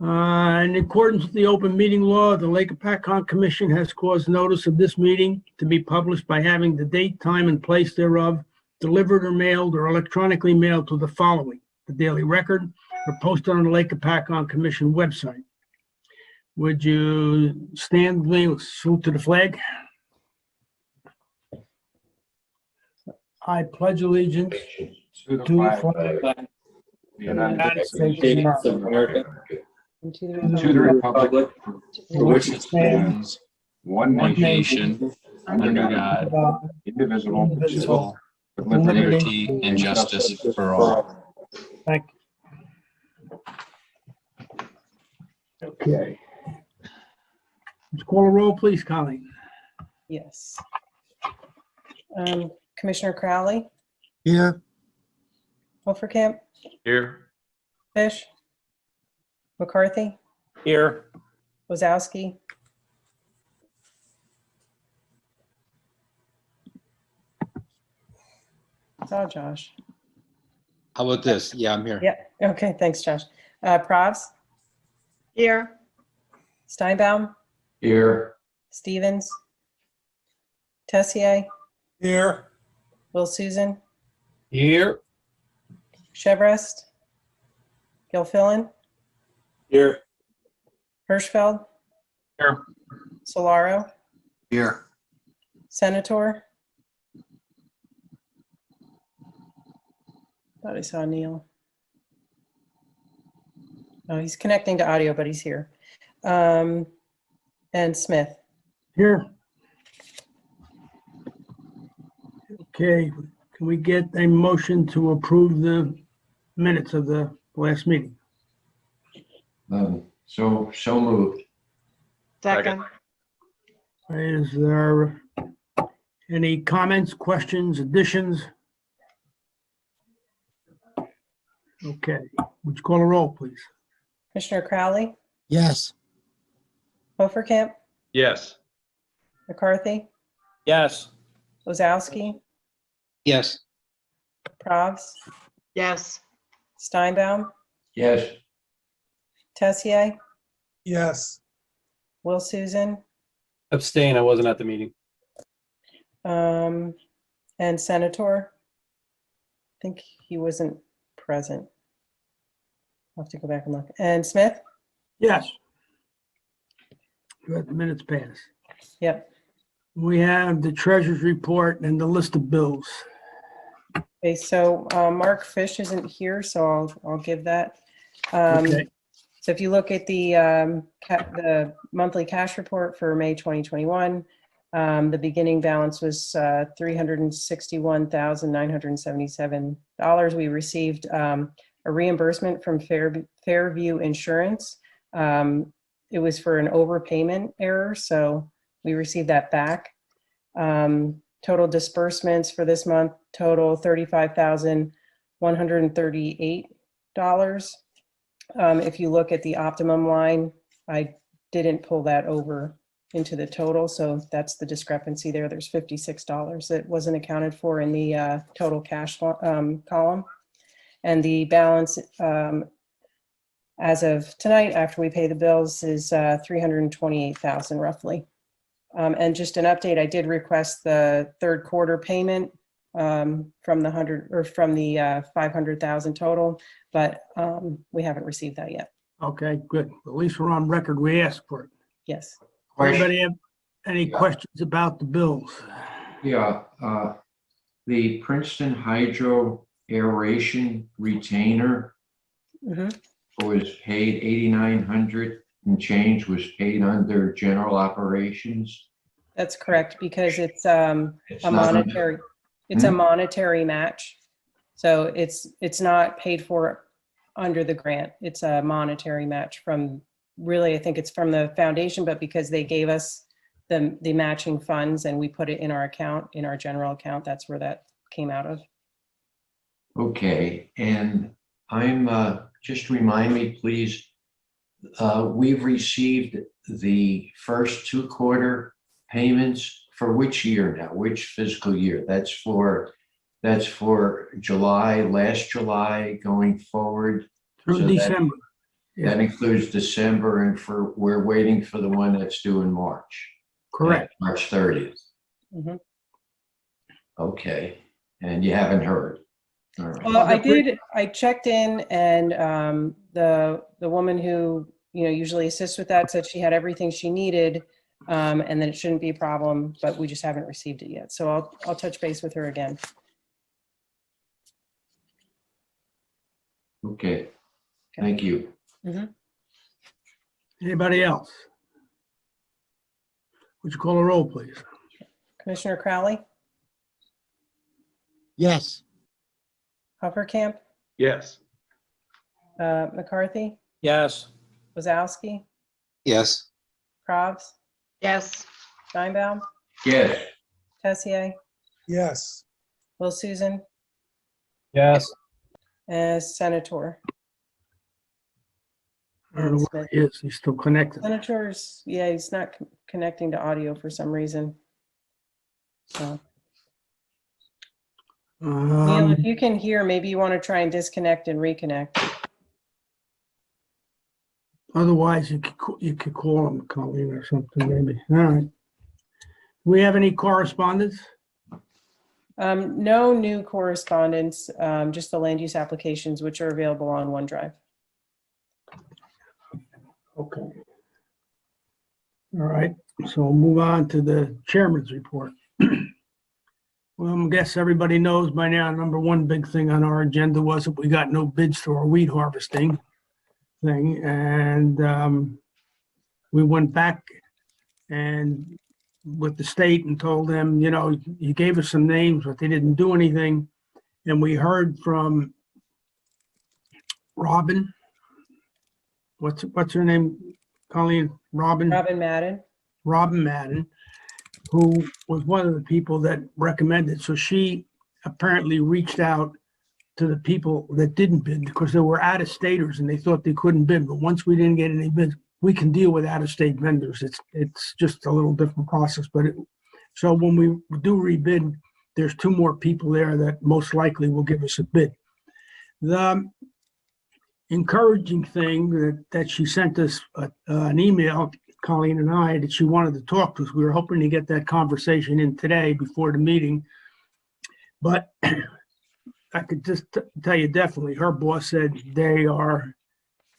In accordance with the open meeting law, the Lake Hopatcong Commission has caused notice of this meeting to be published by having the date, time, and place thereof delivered or mailed or electronically mailed to the following: the Daily Record, or posted on the Lake Hopatcong Commission website. Would you stand with me? Let's salute to the flag. I pledge allegiance To the to the flag flag of the United States States of America, and to and to the republic for which it stands, one one nation, under God, indivisible, indivisible, with with liberty and justice for all. Thank you. Okay. Let's call a roll, please, Colleen. Yes. Commissioner Crowley, Here. Hopatcong, Here. Fish, McCarthy, Here. osowski, saw Josh. How about this? Yeah, I'm here. Yeah, okay, thanks, Josh. Pravs, Here. Steinbaum, Here. Stevens, Tessier, Here. Will Susan, Here. Chevrest, Gilfillan, Here. Hirschfeld, Here. Solaro, Here. Senator. Thought I saw Neil. Oh, he's connecting to audio, but he's here. And Smith. Here. Okay, can we get a motion to approve the minutes of the last meeting? So moved. Second. Is there any comments, questions, additions? Okay, would you call a roll, please? Commissioner Crowley, Yes. Hopatcong, Yes. McCarthy, Yes. osowski, Yes. Pravs, Yes. Steinbaum, Yes. Tessier, Yes. Will Susan, Abstain. I wasn't at the meeting. and Senator. I think he wasn't present. I'll have to go back and look. And Smith? Yes. Let the minutes pass. Yep. We have the treasurer's report and the list of bills. Okay, so Mark Fish isn't here, so I'll give that. Okay. So if you look at the monthly cash report for May 2021, the beginning balance was $361,977. We received a reimbursement from Fairview Insurance. It was for an overpayment error, so we received that back. Total disbursements for this month total $35,138. If you look at the optimum line, I didn't pull that over into the total, so that's the discrepancy there. There's $56 that wasn't accounted for in the total cash column. And the balance as of tonight, after we pay the bills, is $328,000 roughly. And just an update, I did request the third quarter payment from the 500,000 total, but we haven't received that yet. Okay, good. At least we're on record. We asked for it. Yes. Anybody have any questions about the bills? Yeah, the Princeton Hydro Aeration Retainer was paid 8,900 and change was paid under general operations. That's correct, because it's a monetary match. So it's not paid for under the grant. It's a monetary match from, really, I think it's from the foundation, but because they gave us the matching funds and we put it in our account, in our general account, that's where that came out of. Okay, and I'm, just remind me, please, we've received the first 2 quarter payments for which year now? Which fiscal year? That's for July, last July, going forward? Through So December. That includes December, and we're waiting for the one that's due in March. Correct. March 30th. Mhm. Okay, and you haven't heard? All right. Well, I checked in, and the woman who, usually assists with that said she had everything she needed, and that it shouldn't be a problem, but we just haven't received it yet. So I'll touch base with her again. Okay, thank you. Anybody else? Would you call a roll, please? Commissioner Crowley, Yes. Hopatcong, Yes. McCarthy, Yes. Osowski, Yes. Kravs, yes, Steinbaum, Yes, Tessier, Yes. Will Susan, Yes. Senator. I don't know where he is. He's still connected. Senator's, yeah, he's not connecting to audio for some reason. So, Neil, if you can hear, maybe you want to try and disconnect and reconnect. Otherwise, you could call him, Colleen, or something, maybe. All right. Do we have any correspondence? No new correspondence, just the land use applications, which are available on OneDrive. Okay. All right, so we'll move on to the chairman's report. Well, I guess everybody knows by now, number one big thing on our agenda was that we got no bids for our weed harvesting thing. And we went back and with the state and told them, you gave us some names, but they didn't do anything. And we heard from Robin. What's her name, Colleen? Robin Madden. Robin Madden, who was one of the people that recommended. So she apparently reached out to the people that didn't bid because they were out-of-staters and they thought they couldn't bid. But once we didn't get any bids, we can deal with out-of-state vendors. It's just a little different process. So when we do rebid, there's two more people there that most likely will give us a bid. The encouraging thing that she sent us an email, Colleen and I, that she wanted to talk to us. We were hoping to get that conversation in today before the meeting. But I could just tell you definitely, her boss said they are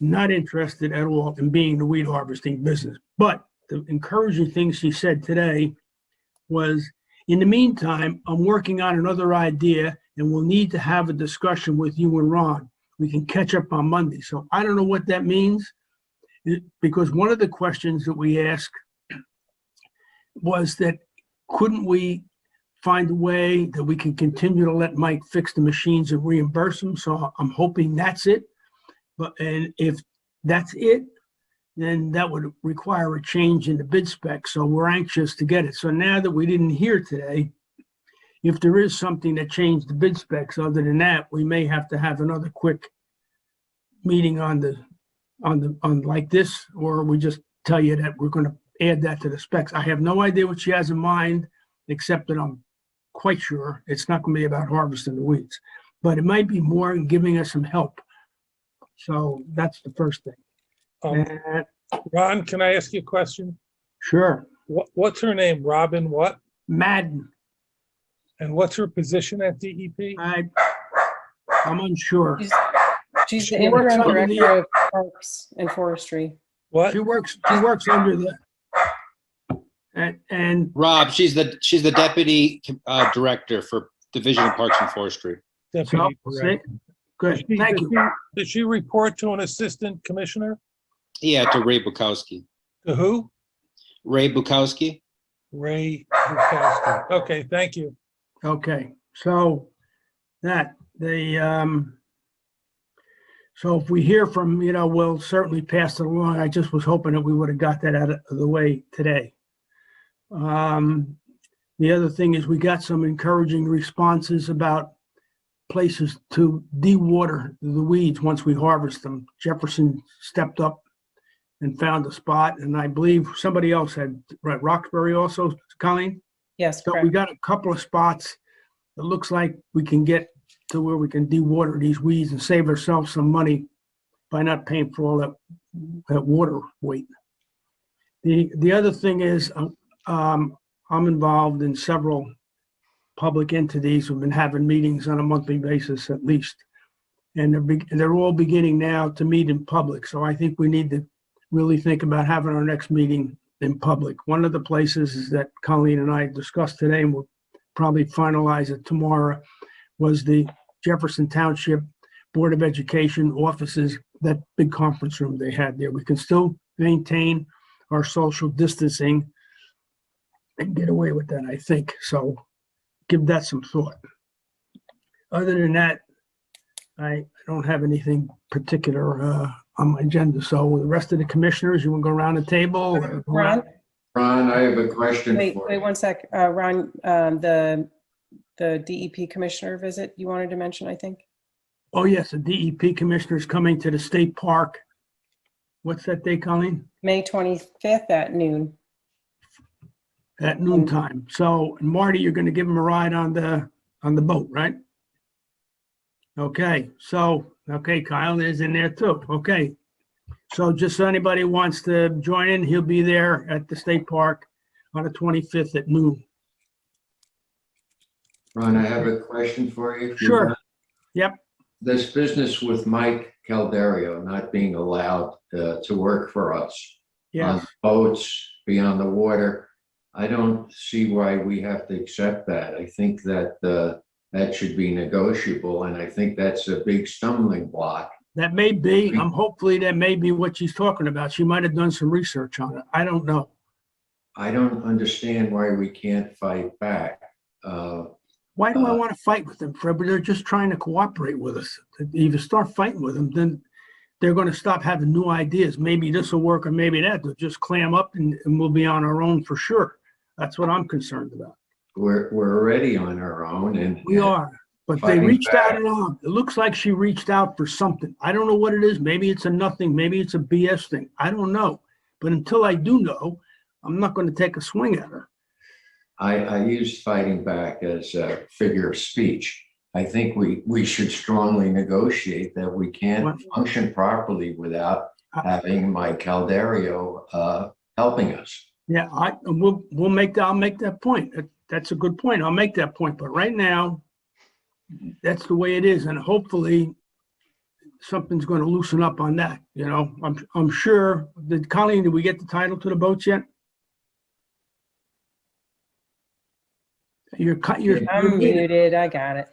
not interested at all in being the weed harvesting business. But the encouraging thing she said today was, in the meantime, I'm working on another idea and we'll need to have a discussion with you and Ron. We can catch up on Monday. So I don't know what that means, because one of the questions that we asked was that couldn't we find a way that we can continue to let Mike fix the machines and reimburse him? So I'm hoping that's it. And if that's it, then that would require a change in the bid spec. So we're anxious to get it. So now that we didn't hear today, if there is something that changed the bid specs, other than that, we may have to have another quick meeting on like this, or we just tell you that we're going to add that to the specs. I have no idea what she has in mind, except that I'm quite sure it's not going to be about harvesting the weeds, but it might be more in giving us some help. So that's the first thing. And Ron, can I ask you a question? sure, What's her name? Robin what? Madden, And what's her position at DEP? I'm unsure. She's the She works interim under the- director of Parks and Forestry. What? She works under the, and Rob, she's the deputy director for Division of Parks and Forestry. Deputy so, Director. good, thank you. Does she report to an assistant commissioner? Yeah, to Ray Bukowski. To who? Ray Bukowski? Ray Bukowski. Okay, thank you. Okay, so so if we hear from, we'll certainly pass it along. I just was hoping that we would have got that out of the way today. The other thing is we got some encouraging responses about places to dewater the weeds once we harvest them. Jefferson stepped up and found a spot, and I believe somebody else had, right, Roxbury also, Colleen? Yes, So we correct. got a couple of spots. It looks like we can get to where we can dewater these weeds and save ourselves some money by not paying for all that water weight. The other thing is, I'm involved in several public entities. We've been having meetings on a monthly basis at least. And they're all beginning now to meet in public. So I think we need to really think about having our next meeting in public. One of the places is that Colleen and I discussed today, and we'll probably finalize it tomorrow, was the Jefferson Township Board of Education offices, that big conference room they had there. We can still maintain our social distancing and get away with that, I think. So give that some thought. Other than that, I don't have anything particular on my agenda. So the rest of the commissioners, you want to go around the table? Ron? Ron, I have a question Wait, for wait you. 1 sec. Ron, the DEP commissioner visit you wanted to mention, I think? Oh, yes, the DEP commissioner is coming to the state park. What's that day, Colleen? May 25th at noon. At noontime. So Marty, you're going to give him a ride on the boat, right? Okay, so, okay, Kyle is in there too. Okay. So just so anybody wants to join in, he'll be there at the state park on the 25th at noon. Ron, I have a question for you. Sure. Yep. This business with Mike Calderio not being allowed to work for us on Yes. boats, be on the water, I don't see why we have to accept that. I think that that should be negotiable, and I think that's a big stumbling block. That may be, hopefully that may be what she's talking about. She might have done some research on it. I don't know. I don't understand why we can't fight back. Why do I want to fight with them, Fred? But they're just trying to cooperate with us. If you start fighting with them, then they're going to stop having new ideas. Maybe this will work or maybe that. They'll just clam up and we'll be on our own for sure. That's what I'm concerned about. We're already on our own, and We are, but they fighting reached back. out and on. It looks like she reached out for something. I don't know what it is. Maybe it's a nothing. Maybe it's a BS thing. I don't know. But until I do know, I'm not going to take a swing at her. I used fighting back as a figure of speech. I think we should strongly negotiate that we can't function properly without having Mike Calderio helping us. Yeah, I'll make that point. That's a good point. I'll make that point. But right now, that's the way it is, and hopefully something's going to loosen up on that. You know, I'm sure. Colleen, did we get the title to the boats yet? You're I'm muted. I got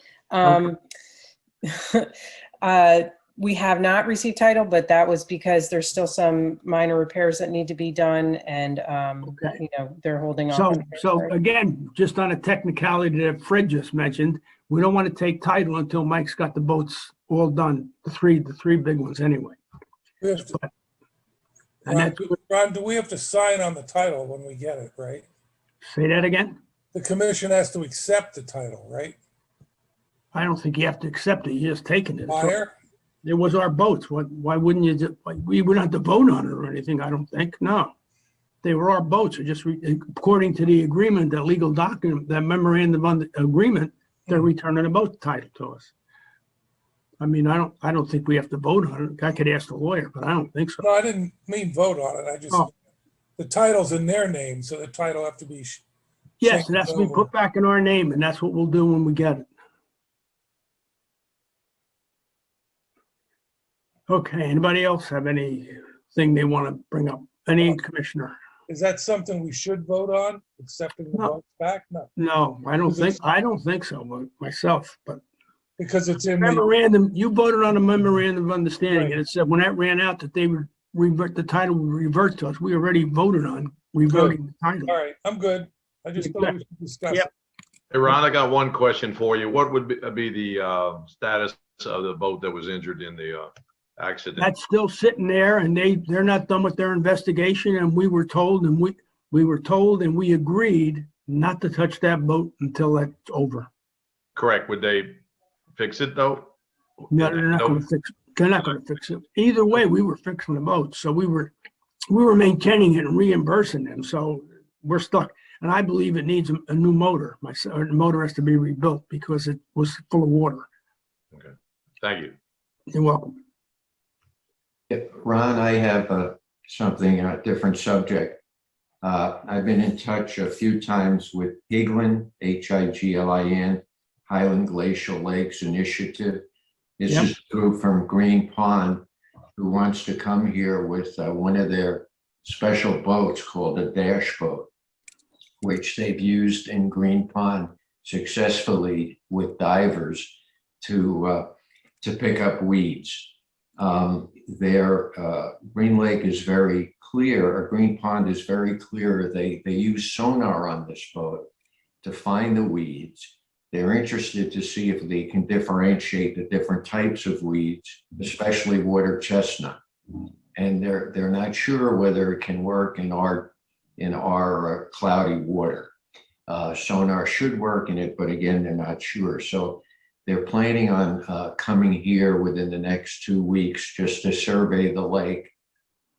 it. We have not received title, but that was because there's still some minor repairs that need to be done, and Okay. you know, they're holding off. So again, just on a technicality that Fred just mentioned, we don't want to take title until Mike's got the boats all done, the three big ones anyway. We have to- And that's, Ron, do we have to sign on the title when we get it, right? say that again? The commission has to accept the title, right? I don't think you have to accept it. You're just taking it. Buyer? It was our boats. Why wouldn't you just, we wouldn't have to vote on it or anything, I don't think. No. They were our boats. Or just according to the agreement, that legal document, that memorandum of agreement, they're returning the boat title to us. I mean, I don't think we have to vote on it. I could ask the lawyer, but I don't think so. No, I didn't mean vote on it. I just, Oh. the title's in their name, so the title have to be. Yes, it has to be changed put over. back in our name, and that's what we'll do when we get it. Okay, anybody else have anything they want to bring up? Any commissioner? Is that something we should vote on, accepting the No. votes back? No, No, I don't think so, but myself, but because it's in the, memorandum, you voted on a memorandum of understanding, Right. and it said when that ran out that they would revert, the title would revert to us. We already voted on reverting the title. all right, I'm good. I just thought we should discuss Yep. it. Hey, Ron, I got one question for you. What would be the status of the boat that was injured in the accident? That's still sitting there, and they're not done with their investigation, and we were told and we agreed not to touch that boat until that's over. Correct. Would they fix it though? No, they're not going to fix it. They're not going to fix it. Either way, we were fixing the boat, so we were maintaining it and reimbursing them, so we're stuck. And I believe it needs a new motor. The motor has to be rebuilt because it was full of water. Thank you. You're welcome. Ron, I have something, a different subject. I've been in touch a few times with Higlin, Higlin, Highland Glacial Lakes Initiative. This Yep. is a group from Green Pond who wants to come here with one of their special boats called a dash boat, which they've used in Green Pond successfully with divers to pick up weeds. Their Green Lake is very clear, or Green Pond is very clear. They use sonar on this boat to find the weeds. They're interested to see if they can differentiate the different types of weeds, especially water chestnut. And they're not sure whether it can work in our cloudy water. Sonar should work in it, but again, they're not sure. So they're planning on coming here within the next 2 weeks just to survey the lake.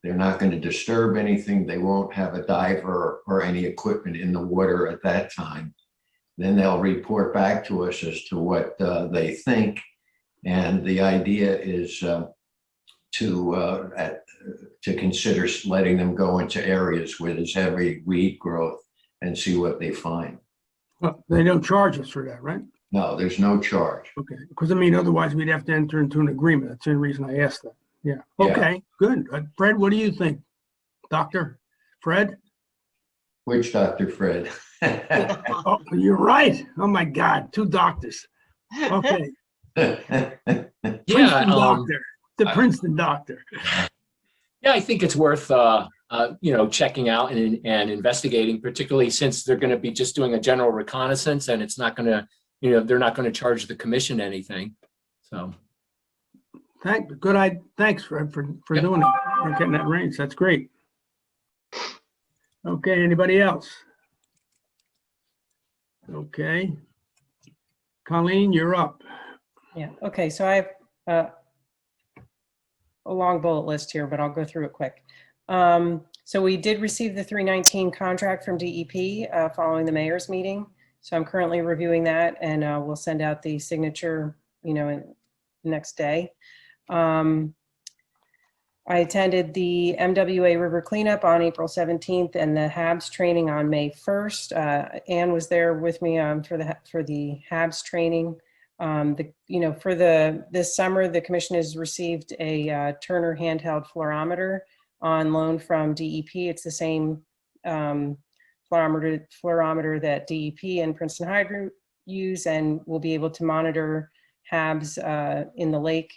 They're not going to disturb anything. They won't have a diver or any equipment in the water at that time. Then they'll report back to us as to what they think. And the idea is to consider letting them go into areas where there's heavy weed growth and see what they find. Well, they don't charge us for that, right? No, there's no charge. Okay, because I mean, otherwise we'd have to enter into an agreement. That's the only reason I asked that. Yeah, Yeah. okay, good. Fred, what do you think? Doctor Fred? Which Dr. Fred? Oh, you're right. Oh my God, 2 doctors. Okay, Princeton doctor, the Princeton doctor. Yeah, I think it's worth, checking out and investigating, particularly since they're going to be just doing a general reconnaissance and it's not going to, they're not going to charge the commission anything. So. Thanks, Fred, for doing it, for getting that range. That's great. Okay, anybody else? Okay. Colleen, you're up. Yeah, okay, so I have a long bullet list here, but I'll go through it quick. So we did receive the 319 contract from DEP following the mayor's meeting. So I'm currently reviewing that and we'll send out the signature, next day. I attended the MWA River Cleanup on April 17th and the HABS training on May 1st. Ann was there with me for the HABS training. This summer, the commission has received a Turner handheld fluorometer on loan from DEP. It's the same fluorometer that DEP and Princeton Hydro use, and we'll be able to monitor HABs in the lake.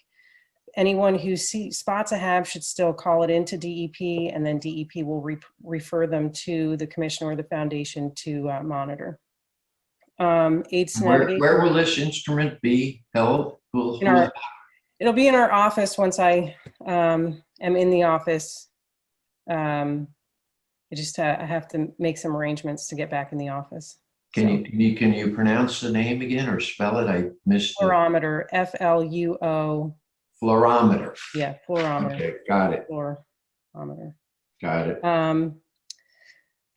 Anyone who spots a HAB should still call it into DEP, and then DEP will refer them to the commission or the foundation to monitor. AIDS navigation. Where will this instrument be held? It'll be in our office once I am in the office. I have to make some arrangements to get back in the office. Can you pronounce the name again or spell it? I missed it. Fluorometer, F-L-U-O. Fluorometer. Yeah, fluorometer. Okay, got it. Fluorometer. Got it.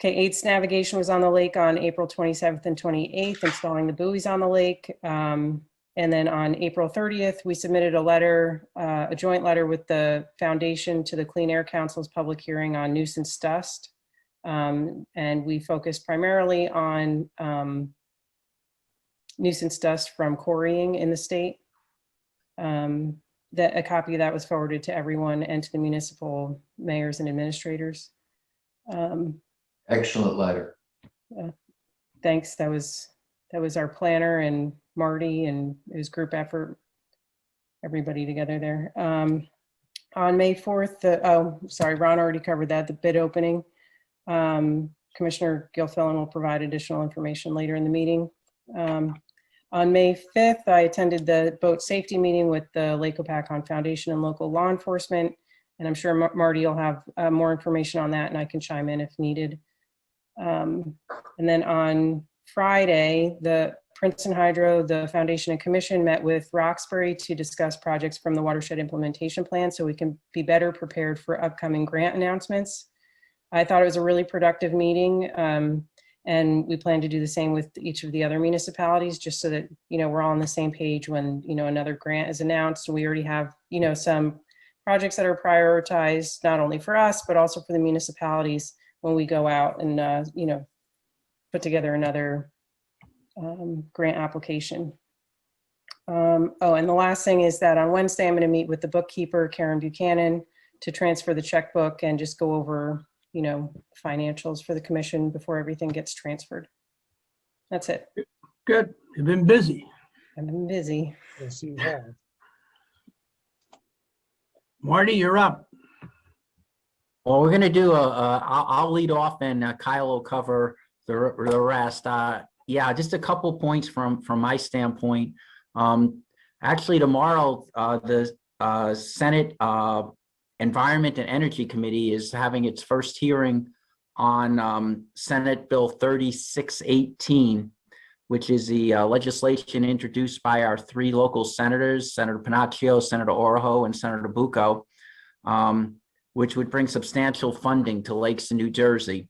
Okay, AIDS navigation was on the lake on April 27th and 28th, installing the buoys on the lake. And then on April 30th, we submitted a joint letter with the foundation to the Clean Air Council's public hearing on nuisance dust. And we focused primarily on nuisance dust from quarrying in the state. A copy of that was forwarded to everyone and to the municipal mayors and administrators. Excellent letter. Thanks. That was our planner and Marty, and it was group effort, everybody together there. On May 4th, Ron already covered that, the bid opening. Commissioner Gilfillan will provide additional information later in the meeting. On May 5th, I attended the boat safety meeting with the Lake Hopatcong Foundation and local law enforcement. And I'm sure Marty will have more information on that and I can chime in if needed. And then on Friday, the Princeton Hydro, the Foundation and Commission met with Roxbury to discuss projects from the Watershed Implementation Plan so we can be better prepared for upcoming grant announcements. I thought it was a really productive meeting. And we plan to do the same with each of the other municipalities, just so that, we're all on the same page when, another grant is announced. And we already have, some projects that are prioritized, not only for us, but also for the municipalities when we go out and, put together another grant application. And the last thing is that on Wednesday, I'm going to meet with the bookkeeper, Karen Buchanan, to transfer the checkbook and just go over, financials for the commission before everything gets transferred. That's it. Good. You've been busy. I've been busy. Yes, you have. Marty, you're up. Well, we're gonna do I'll lead off and Kyle will cover the rest. Yeah, just a couple points from my standpoint. Actually, tomorrow, the Senate Environment and Energy Committee is having its first hearing on Senate Bill 3618, which is the legislation introduced by our three local senators, Senator Panaccio, Senator Orojo, and Senator Bucco, which would bring substantial funding to lakes in New Jersey.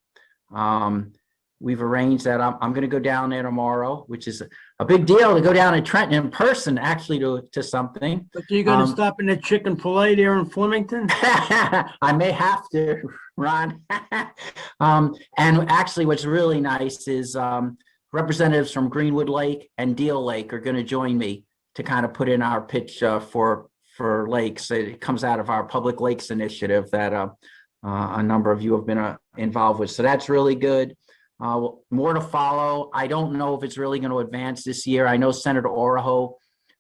We've arranged that I'm going to go down there tomorrow, which is a big deal to go down to Trenton in person, actually, to something. But you're going to stop in the chicken fillet there in Flemington? I may have to, Ron. And actually, what's really nice is representatives from Greenwood Lake and Deal Lake are going to join me to kind of put in our pitch for lakes. It comes out of our Public Lakes Initiative that a number of you have been involved with. So that's really good. More to follow. I don't know if it's really going to advance this year. I know Senator Orojo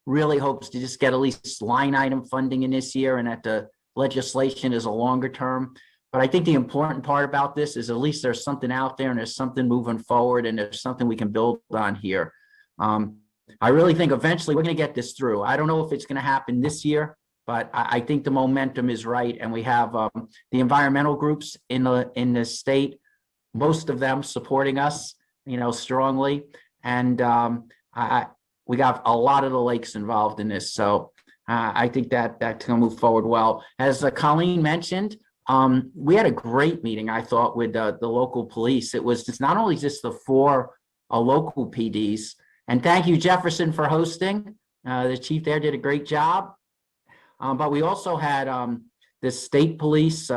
really hopes to just get at least line item funding in this year, and that the legislation is a longer term. But I think the important part about this is at least there's something out there and there's something moving forward and there's something we can build on here. I really think eventually we're going to get this through. I don't know if it's going to happen this year, but I think the momentum is right. And we have the environmental groups in the state, most of them supporting us, strongly. And we got a lot of the lakes involved in this. So I think that's going to move forward well. As Colleen mentioned, we had a great meeting, I thought, with the local police. It's not only just the four local PDs, and thank you, Jefferson, for hosting. The chief there did a great job. But we also had the state police,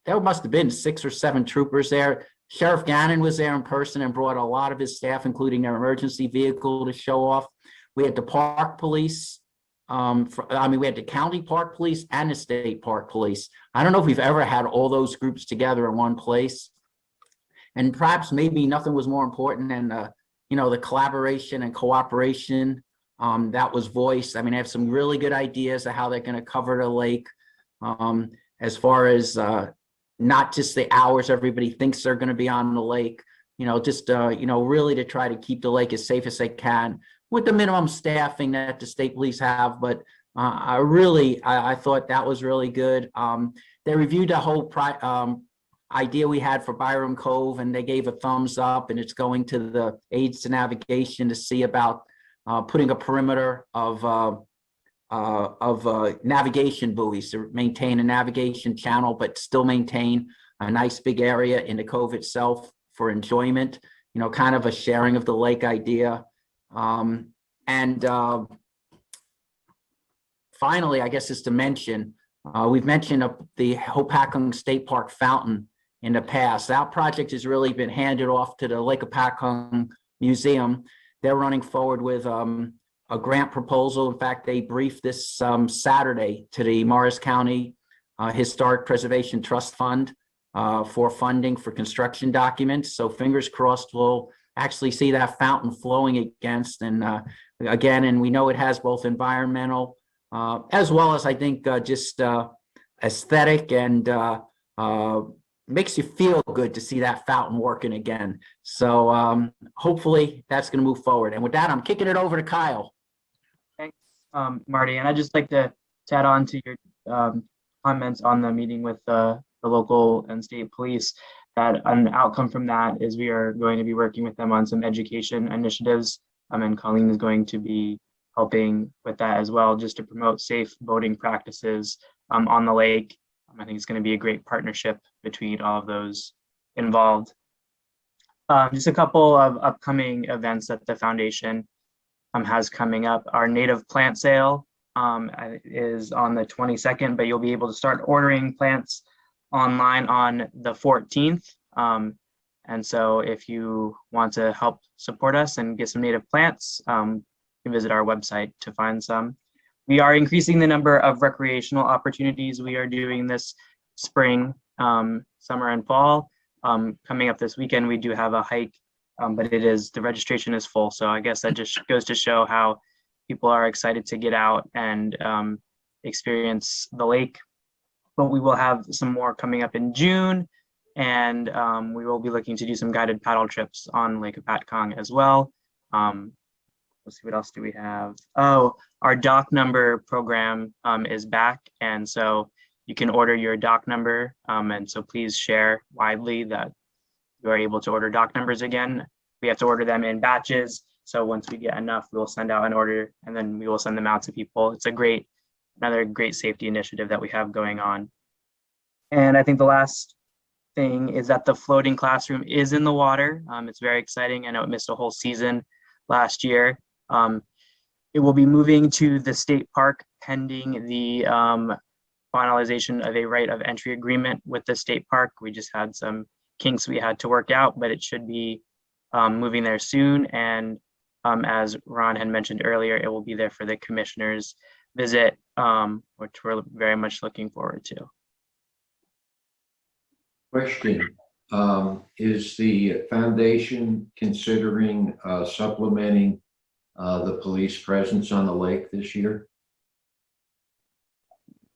there must have been 6 or 7 troopers there. Sheriff Gannon was there in person and brought a lot of his staff, including their emergency vehicle, to show off. We had the park police. We had the county park police and the state park police. I don't know if we've ever had all those groups together in one place. And perhaps maybe nothing was more important than, the collaboration and cooperation that was voiced. I mean, I have some really good ideas of how they're going to cover the lake, as far as not just the hours everybody thinks they're going to be on the lake, really to try to keep the lake as safe as they can with the minimum staffing that the state police have. But I thought that was really good. They reviewed the whole idea we had for Byram Cove, and they gave a thumbs up, and it's going to the aids to navigation to see about putting a perimeter of navigation buoys to maintain a navigation channel, but still maintain a nice big area in the cove itself for enjoyment, kind of a sharing of the lake idea. Finally, I guess is to mention, we've mentioned the Hopatcong State Park fountain in the past. That project has really been handed off to the Lake Hopatcong Museum. They're running forward with a grant proposal. In fact, they briefed this Saturday to the Morris County Historic Preservation Trust Fund for funding for construction documents. So fingers crossed we'll actually see that fountain flowing again. And we know it has both environmental as well as, I think, just aesthetic, and makes you feel good to see that fountain working again. So hopefully that's going to move forward. And with that, I'm kicking it over to Kyle. Thanks, Marty. And I'd just like to add on to your comments on the meeting with the local and state police, that an outcome from that is we are going to be working with them on some education initiatives. And Colleen is going to be helping with that as well, just to promote safe boating practices on the lake. I think it's going to be a great partnership between all of those involved. Just a couple of upcoming events that the foundation has coming up. Our native plant sale is on the 22nd, but you'll be able to start ordering plants online on the 14th. And so if you want to help support us and get some native plants, you can visit our website to find some. We are increasing the number of recreational opportunities we are doing this spring, summer, and fall. Coming up this weekend, we do have a hike, but the registration is full. So I guess that just goes to show how people are excited to get out and experience the lake. But we will have some more coming up in June, and we will be looking to do some guided paddle trips on Lake Hopatcong as well. Let's see, what else do we have? Oh, our dock number program is back, and so you can order your dock number, and so please share widely that you are able to order dock numbers again. We have to order them in batches, so once we get enough, we'll send out an order, and then we will send them out to people. It's another great safety initiative that we have going on. And I think the last thing is that the floating classroom is in the water. It's very exciting. I know it missed a whole season last year. It will be moving to the state park pending the finalization of a right of entry agreement with the state park. We just had some kinks we had to work out, but it should be moving there soon. And as Ron had mentioned earlier, it will be there for the commissioner's visit, which we're very much looking forward to. Question, is the foundation considering supplementing the police presence on the lake this year?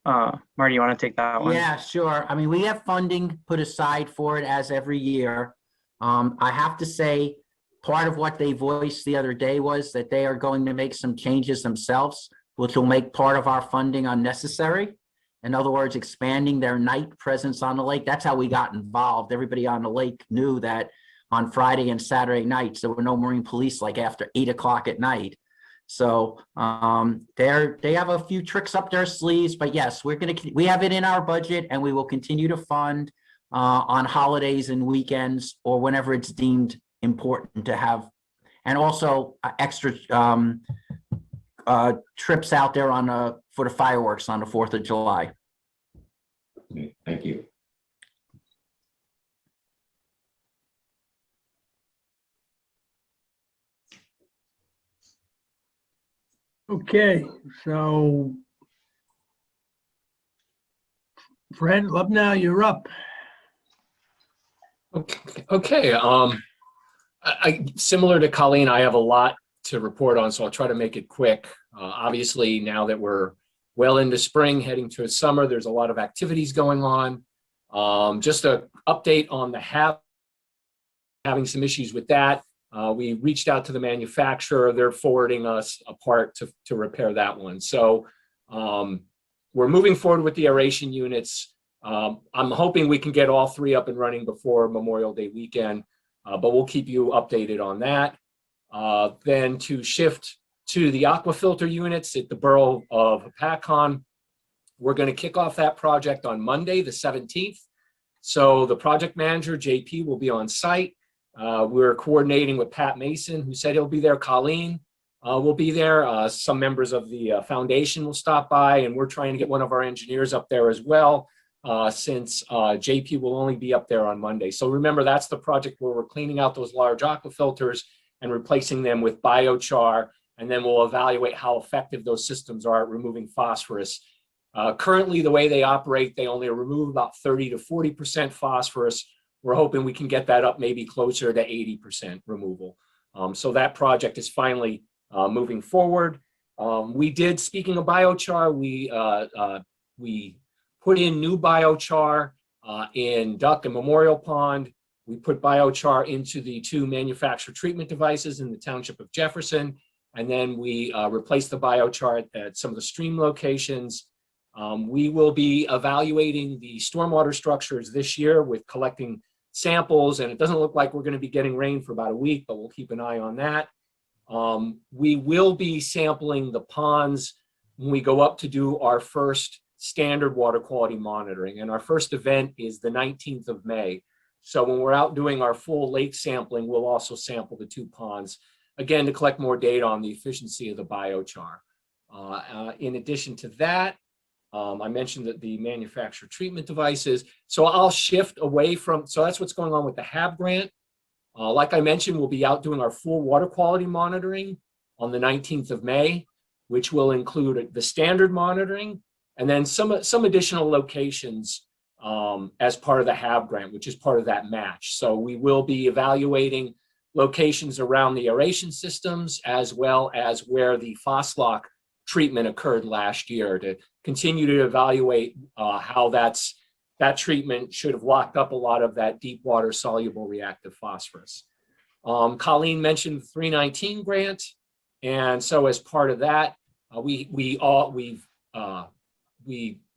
Marty, you want to take that one? Yeah, sure. I mean, we have funding put aside for it as every year. I have to say, part of what they voiced the other day was that they are going to make some changes themselves, which will make part of our funding unnecessary. In other words, expanding their night presence on the lake. That's how we got involved. Everybody on the lake knew that on Friday and Saturday nights, there were no Marine police like after 8 o'clock at night. So they have a few tricks up their sleeves, but yes, we have it in our budget, and we will continue to fund on holidays and weekends or whenever it's deemed important to have, and also extra trips out there for the fireworks on the 4th of July. Okay, thank you. Okay, so Fred Lubnow, you're up. Okay. Similar to Colleen, I have a lot to report on, so I'll try to make it quick. Obviously, now that we're well into spring, heading to summer, there's a lot of activities going on. Just an update on the having some issues with that. We reached out to the manufacturer. They're forwarding us a part to repair that one. So we're moving forward with the aeration units. I'm hoping we can get all 3 up and running before Memorial Day weekend, but we'll keep you updated on that. Then to shift to the aquafilter units at the borough of Hopatcong, we're going to kick off that project on Monday, the 17th. So the project manager, JP, will be on site. We're coordinating with Pat Mason, who said he'll be there. Colleen will be there. Some members of the foundation will stop by, and we're trying to get one of our engineers up there as well, since JP will only be up there on Monday. So remember, that's the project where we're cleaning out those large aquafilters and replacing them with biochar, and then we'll evaluate how effective those systems are at removing phosphorus. Currently, the way they operate, they only remove about 30 to 40% phosphorus. We're hoping we can get that up maybe closer to 80% removal. So that project is finally moving forward. Speaking of biochar, we put in new biochar in Duck and Memorial Pond. We put biochar into the 2 manufactured treatment devices in the township of Jefferson. And then we replaced the biochar at some of the stream locations. We will be evaluating the stormwater structures this year with collecting samples, and it doesn't look like we're going to be getting rain for about a week, but we'll keep an eye on that. We will be sampling the ponds when we go up to do our first standard water quality monitoring, and our first event is the 19th of May. So when we're out doing our full lake sampling, we'll also sample the 2 ponds, again, to collect more data on the efficiency of the biochar. In addition to that, I mentioned that the manufactured treatment devices. So I'll shift away from, so that's what's going on with the HAB grant. Like I mentioned, we'll be out doing our full water quality monitoring on the 19th of May, which will include the standard monitoring and then some additional locations as part of the HAB grant, which is part of that match. So we will be evaluating locations around the aeration systems as well as where the Phoslock treatment occurred last year to continue to evaluate how that treatment should have locked up a lot of that deep water soluble reactive phosphorus. Colleen mentioned the 319 grant. And so as part of that, we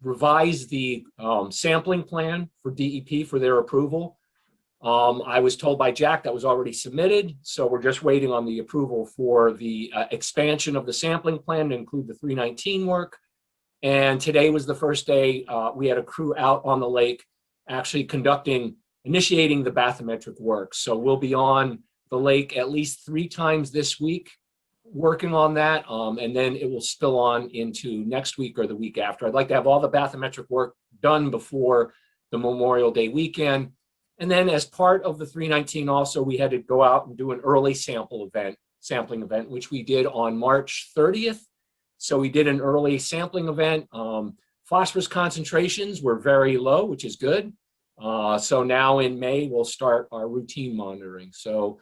revised the sampling plan for DEP for their approval. I was told by Jack that was already submitted. So we're just waiting on the approval for the expansion of the sampling plan to include the 319 work. And today was the first day we had a crew out on the lake actually initiating the bathymetric work. So we'll be on the lake at least 3 times this week working on that. And then it will spill on into next week or the week after. I'd like to have all the bathymetric work done before the Memorial Day weekend. And then as part of the 319 also, we had to go out and do an early sampling event, which we did on March 30th. So we did an early sampling event. Phosphorus concentrations were very low, which is good. So now in May, we'll start our routine monitoring. So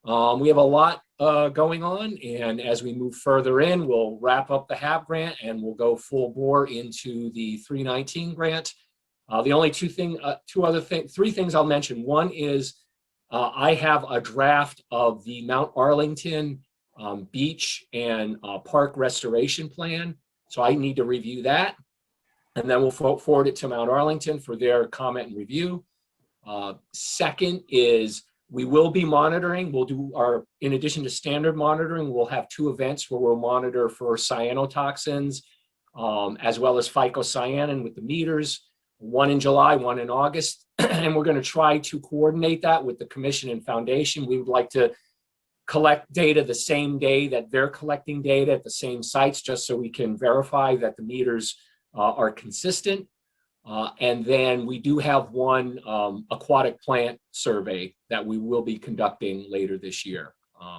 we have a lot going on. And as we move further in, we'll wrap up the HAB grant and we'll go full bore into the 319 grant. The only three things I'll mention. One is I have a draft of the Mount Arlington beach and park restoration plan. So I need to review that. And then we'll forward it to Mount Arlington for their comment and review. Second is we will be monitoring. We'll do in addition to standard monitoring, we'll have 2 events where we'll monitor for cyanotoxins as well as phycocyanin with the meters. One in July, one in August. And we're going to try to coordinate that with the commission and foundation. We would like to collect data the same day that they're collecting data at the same sites, just so we can verify that the meters are consistent. And then we do have one aquatic plant survey that we will be conducting later this year.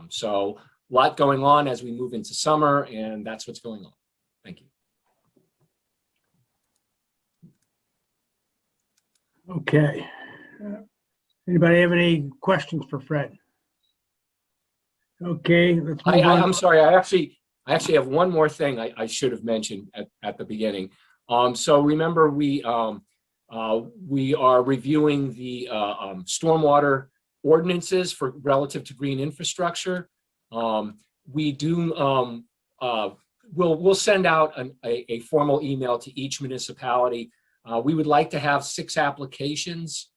So a lot going on as we move into summer, and that's what's going on. Thank you. Okay. Anybody have any questions for Fred? Okay, let's move on. I'm sorry. I actually have one more thing I should have mentioned at the beginning. So remember, we are reviewing the stormwater ordinances relative to green infrastructure. We do we'll send out a formal email to each municipality. We would like to have 6 applications,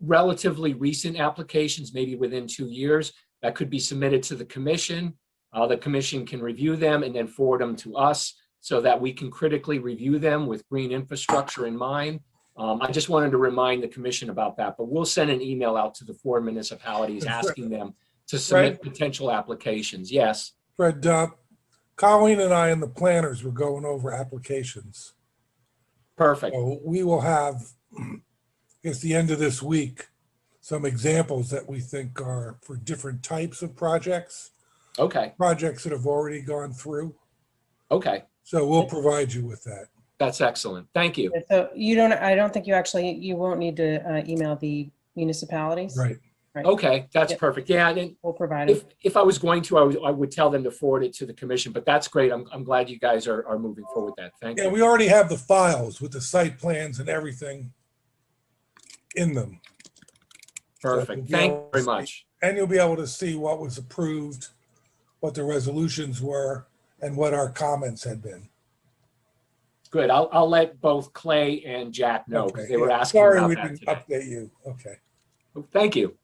relatively recent applications, maybe within 2 years, that could be submitted to the commission. The commission can review them and then forward them to us so that we can critically review them with green infrastructure in mind. I just wanted to remind the commission about that, but we'll send an email out to the 4 municipalities asking them to submit potential applications. Yes. Fred, Colleen and I and the planners were going over applications. Perfect. So we will have, I guess, the end of this week, some examples that we think are for different types of projects. Okay. Projects that have already gone through. Okay. So we'll provide you with that. That's excellent. Thank you. So I don't think you won't need to email the municipalities. Right. Okay, that's perfect. Yeah, and We'll provide it. if I was going to, I would tell them to forward it to the commission, but that's great. I'm glad you guys are moving forward with that. Thank Yeah, you. we already have the files with the site plans and everything in them. Perfect. So Thank you very much. And you'll be able to see what was approved, what the resolutions were, and what our comments had been. Good. I'll let both Clay and Jack know because Okay, they were yeah. asking Sorry about we that didn't today. update you. Okay. Thank you.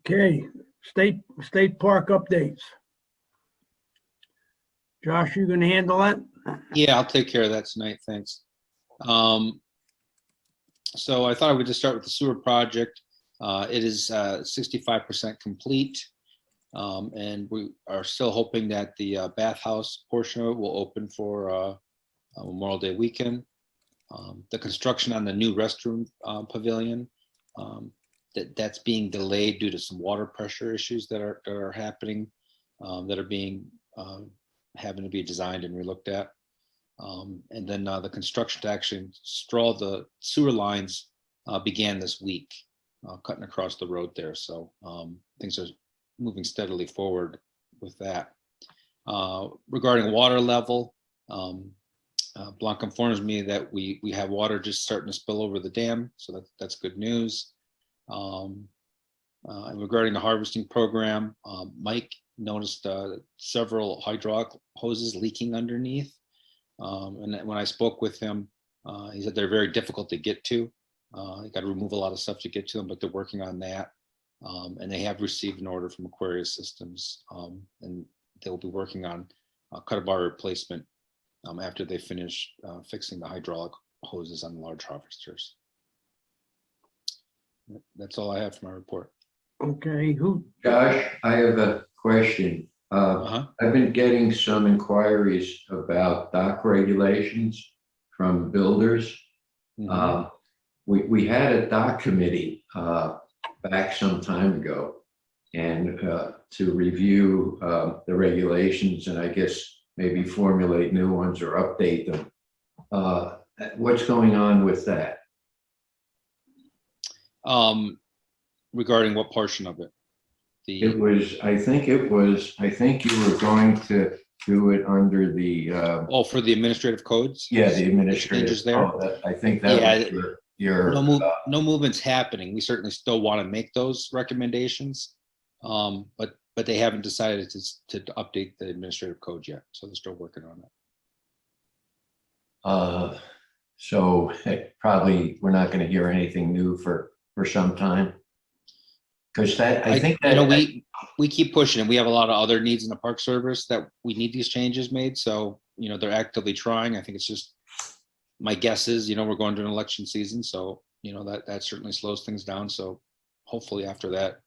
Okay, state park updates. Josh, you gonna handle that? Yeah, I'll take care of that tonight. Thanks. So I thought I would just start with the sewer project. It is 65% complete. And we are still hoping that the bathhouse portion of it will open for Memorial Day weekend. The construction on the new restroom pavilion, that's being delayed due to some water pressure issues that are happening, that are being having to be designed and relooked at. And then the construction to actually install the sewer lines began this week, cutting across the road there. So things are moving steadily forward with that. Regarding water level, Blanc informs me that we have water just starting to spill over the dam, so that's good news. And regarding the harvesting program, Mike noticed several hydraulic hoses leaking underneath. And when I spoke with him, he said they're very difficult to get to. You got to remove a lot of stuff to get to them, but they're working on that. And they have received an order from Aquarius Systems, and they'll be working on cut bar replacement after they finish fixing the hydraulic hoses on the large harvesters. That's all I have for my report. Okay, who, Josh, I have a question. I've been getting some inquiries about dock regulations from builders. We had a dock committee back some time ago, and to review the regulations and I guess maybe formulate new ones or update them. What's going on with that? Regarding what portion of it? It was, I think you were going to do it under the Oh, for the administrative codes? yeah, the administrative changes there? I think that was your no movement's happening. We certainly still want to make those recommendations, but they haven't decided to update the administrative code yet, so they're still working on it. So probably we're not going to hear anything new for some time. Because that, I think that, you know, we keep pushing, and we have a lot of other needs in the Park Service that we need these changes made. So, you know, they're actively trying. I think it's just, my guess is, you know, we're going to an election season, so, you know, that certainly slows things down. So hopefully after that.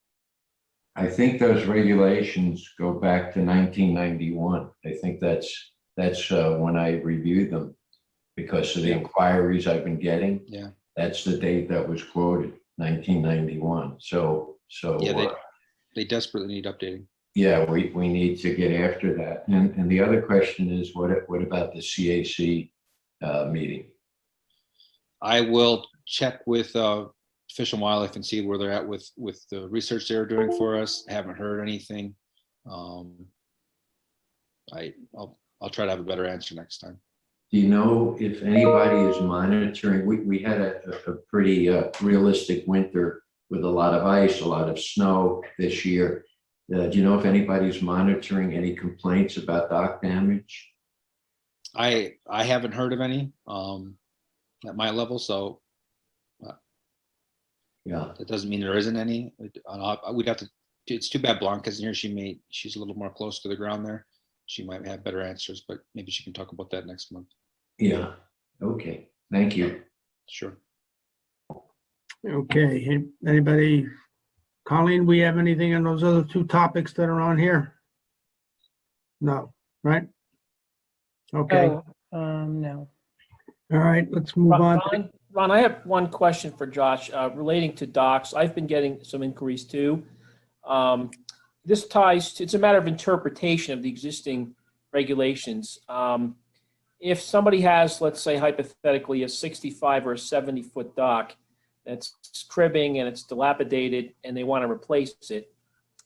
I think those regulations go back to 1991. I think that's when I reviewed them because of the inquiries I've been getting. Yeah. That's the date that was quoted, 1991. So yeah, they desperately need updating. yeah, we need to get after that. And the other question is, what about the CAC meeting? I will check with Fish and Wildlife and see where they're at with the research they're doing for us. I haven't heard anything. I'll try to have a better answer next time. Do you know if anybody is monitoring? We had a pretty realistic winter with a lot of ice, a lot of snow this year. Do you know if anybody's monitoring any complaints about dock damage? I haven't heard of any at my level, so yeah, that doesn't mean there isn't any. We'd have to. It's too bad Blanca's in here. She's a little more close to the ground there. She might have better answers, but maybe she can talk about that next month. Yeah. Okay. Thank you. Sure. okay, anybody, Colleen, we have anything on those other two topics that are on here? No, right? Okay, No. all right, let's move on. Ron, I have one question for Josh relating to docks. I've been getting some inquiries too. This ties to, it's a matter of interpretation of the existing regulations. If somebody has, let's say hypothetically, a 65 or a 70-foot dock that's cribbing and it's dilapidated and they want to replace it,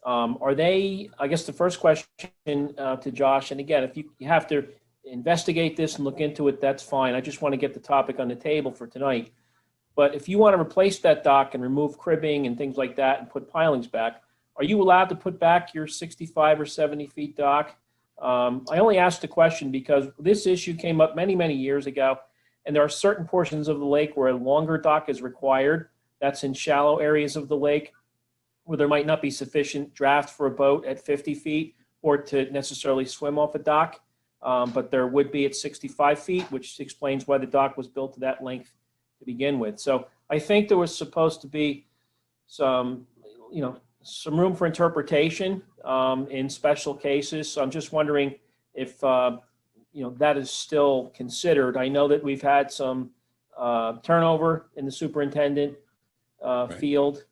are they, I guess the first question to Josh, and again, if you have to investigate this and look into it, that's fine. I just want to get the topic on the table for tonight. But if you want to replace that dock and remove cribbing and things like that and put pilings back, are you allowed to put back your 65 or 70 feet dock? I only asked the question because this issue came up many, many years ago, and there are certain portions of the lake where a longer dock is required. That's in shallow areas of the lake where there might not be sufficient draft for a boat at 50 feet or to necessarily swim off a dock. But there would be at 65 feet, which explains why the dock was built to that length to begin with. So I think there was supposed to be some, some room for interpretation in special cases. So I'm just wondering if, that is still considered. I know that we've had some turnover in the superintendent field.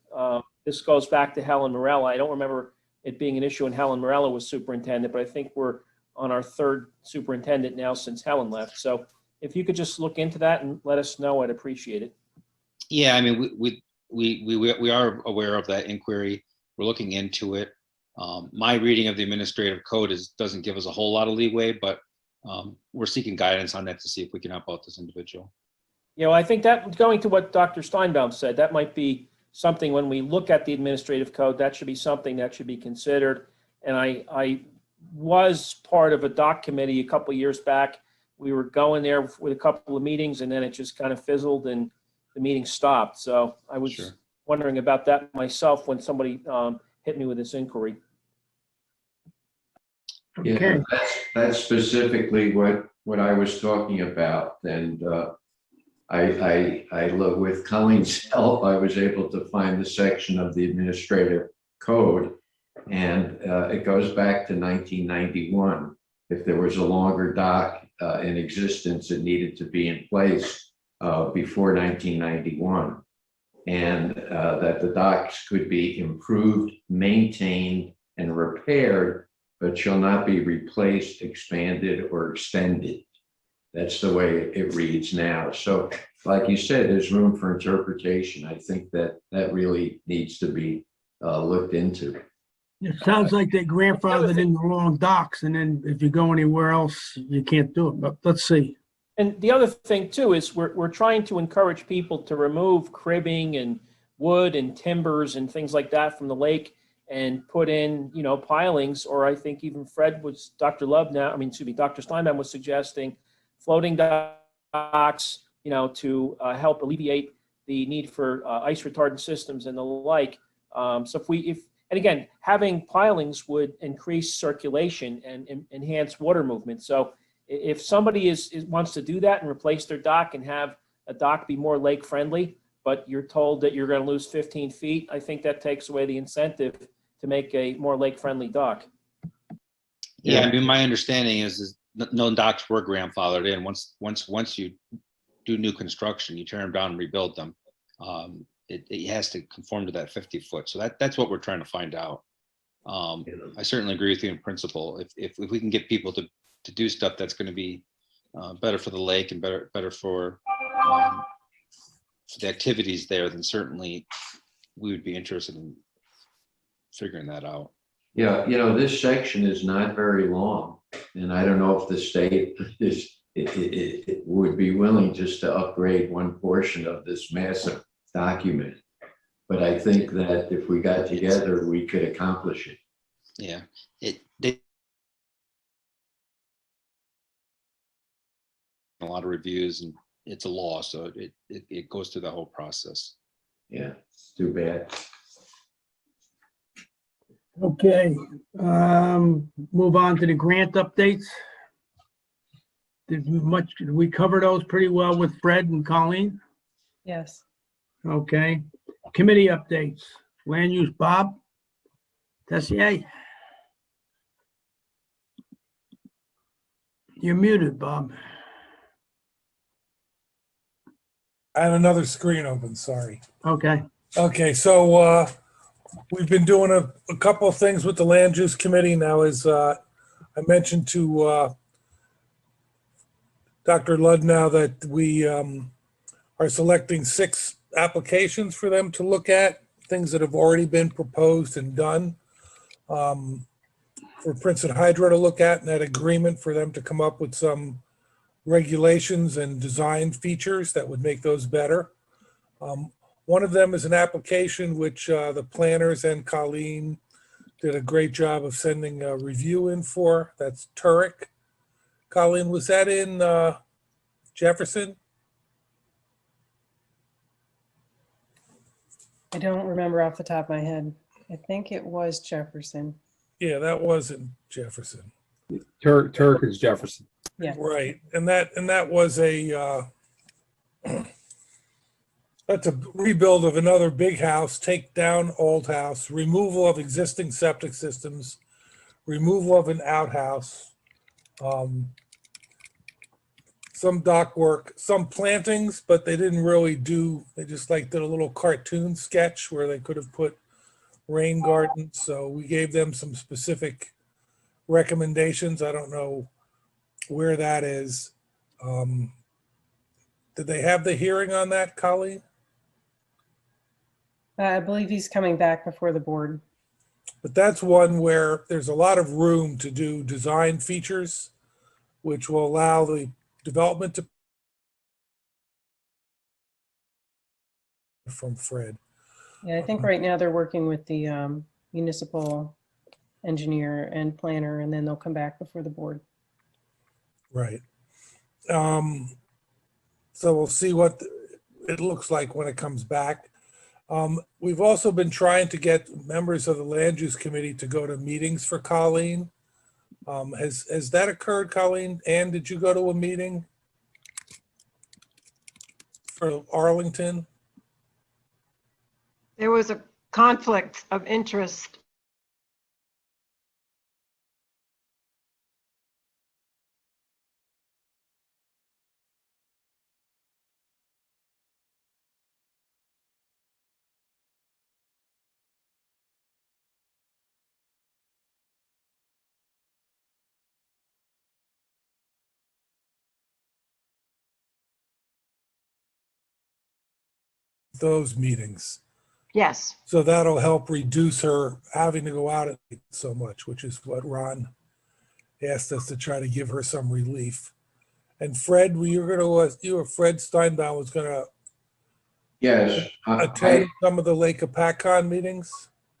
This goes back to Helen Morella. I don't remember it being an issue when Helen Morella was superintendent, but I think we're on our third superintendent now since Helen left. So if you could just look into that and let us know, I'd appreciate it. Yeah, I mean, we are aware of that inquiry. We're looking into it. My reading of the administrative code doesn't give us a whole lot of leeway, but we're seeking guidance on that to see if we can help out this individual. I think that, going to what Dr. Steinbaum said, that might be something when we look at the administrative code, that should be something that should be considered. And I was part of a doc committee a couple of years back. We were going there with a couple of meetings and then it just kind of fizzled and the meeting stopped. So I was wondering about that myself when somebody hit me with this inquiry. Yeah, that's specifically what I was talking about. And I look, with Colleen's help, I was able to find the section of the administrative code, and it goes back to 1991. If there was a longer dock in existence, it needed to be in place before 1991, and that the docks could be improved, maintained, and repaired, but shall not be replaced, expanded, or extended. That's the way it reads now. So like you said, there's room for interpretation. I think that really needs to be looked into. It sounds like they grandfathered in the wrong docks, and then if you go anywhere else, you can't do it, but let's see. And the other thing too is we're trying to encourage people to remove cribbing and wood and timbers and things like that from the lake and put in, pilings, or I think even Dr. Steinman was suggesting floating docks, to help alleviate the need for ice retardant systems and the like. So and again, having pilings would increase circulation and enhance water movement. So if somebody wants to do that and replace their dock and have a dock be more lake friendly, but you're told that you're going to lose 15 feet, I think that takes away the incentive to make a more lake friendly dock. Yeah, I mean, my understanding is no docks were grandfathered in. Once you do new construction, you tear them down and rebuild them. It has to conform to that 50 foot. So that's what we're trying to find out. I certainly agree with you in principle. If we can get people to do stuff that's going to be better for the lake and better for the activities there, then certainly we would be interested in figuring that out. Yeah, this section is not very long, and I don't know if the state it would be willing just to upgrade one portion of this massive document. But I think that if we got together, we could accomplish it. Yeah, a lot of reviews, and it's a law, so it goes through the whole process. Yeah, it's too bad. Okay, move on to the grant updates. Did we cover those pretty well with Fred and Colleen? Yes. Okay, committee updates. Land use, Bob Tessier. You're muted, Bob. I have another screen open, sorry. Okay. Okay, so we've been doing a couple of things with the land use committee now. As I mentioned to Dr. Ludnow that we are selecting 6 applications for them to look at, things that have already been proposed and done for Princeton Hydro to look at, and that agreement for them to come up with some regulations and design features that would make those better. One of them is an application which the planners and Colleen did a great job of sending a review in for. That's Turek. Colleen, was that in Jefferson? I don't remember off the top of my head. I think it was Jefferson. Yeah, that was in Jefferson. Turk is Jefferson. Yeah. Right, and that was a That's a rebuild of another big house, take down old house, removal of existing septic systems, removal of an outhouse, some dock work, some plantings, but they didn't really do, they just like did a little cartoon sketch where they could have put rain gardens. So we gave them some specific recommendations. I don't know where that is. Did they have the hearing on that, Colleen? I believe he's coming back before the board. But that's one where there's a lot of room to do design features, which will allow the development to from Fred. Yeah, I think right now they're working with the municipal engineer and planner, and then they'll come back before the board. Right. So we'll see what it looks like when it comes back. We've also been trying to get members of the land use committee to go to meetings for Colleen. Has that occurred, Colleen? Ann, did you go to a meeting for Arlington? There was a conflict of interest. Those meetings. Yes. So that'll help reduce her having to go out at night so much, which is what Ron asked us to try to give her some relief. And Fred, Fred Steinbaum was gonna Yes, attend some of the Lake Hopatcong meetings.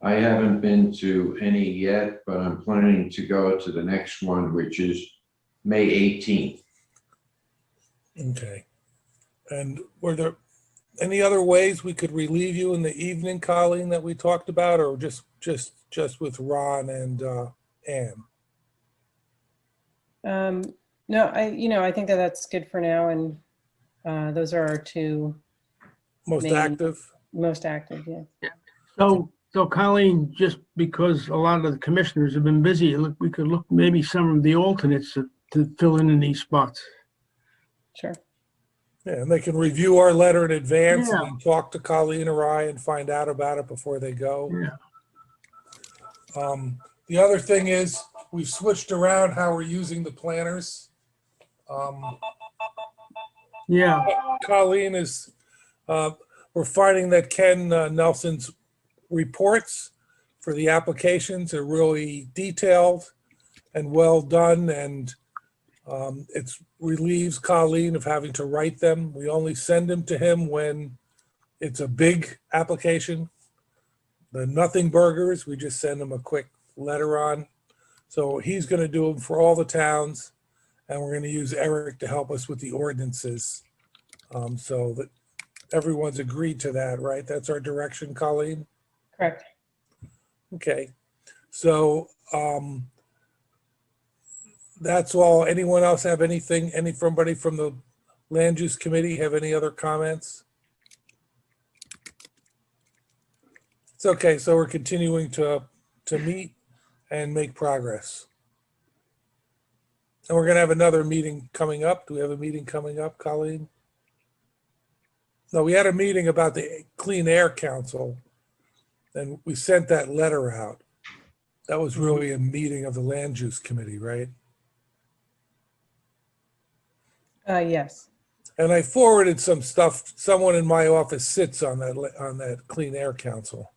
I haven't been to any yet, but I'm planning to go to the next one, which is May 18th. Okay. And were there any other ways we could relieve you in the evening, Colleen, that we talked about, or just with Ron and Ann? No, I think that that's good for now, and those are our two Most main- active? most active. Yeah. So Colleen, just because a lot of the commissioners have been busy, we could look maybe some of the alternates to fill in these spots. Sure. Yeah, and they can review our letter in advance and Yeah. then talk to Colleen or I and find out about it before they go. Yeah. The other thing is we've switched around how we're using the planners. Yeah. Colleen is, we're finding that Ken Nelson's reports for the applications are really detailed and well done, and it relieves Colleen of having to write them. We only send them to him when it's a big application. The nothing burgers, we just send him a quick letter on. So he's going to do them for all the towns, and we're going to use Eric to help us with the ordinances. So that everyone's agreed to that, right? That's our direction, Colleen? Correct. Okay. So that's all. Anyone else have anything, somebody from the land use committee have any other comments? It's okay. So we're continuing to meet and make progress. And we're going to have another meeting coming up. Do we have a meeting coming up, Colleen? No, we had a meeting about the Clean Air Council, and we sent that letter out. That was really a meeting of the land use committee, right? Yes. And I forwarded some stuff. Someone in my office sits on that Clean Air Council.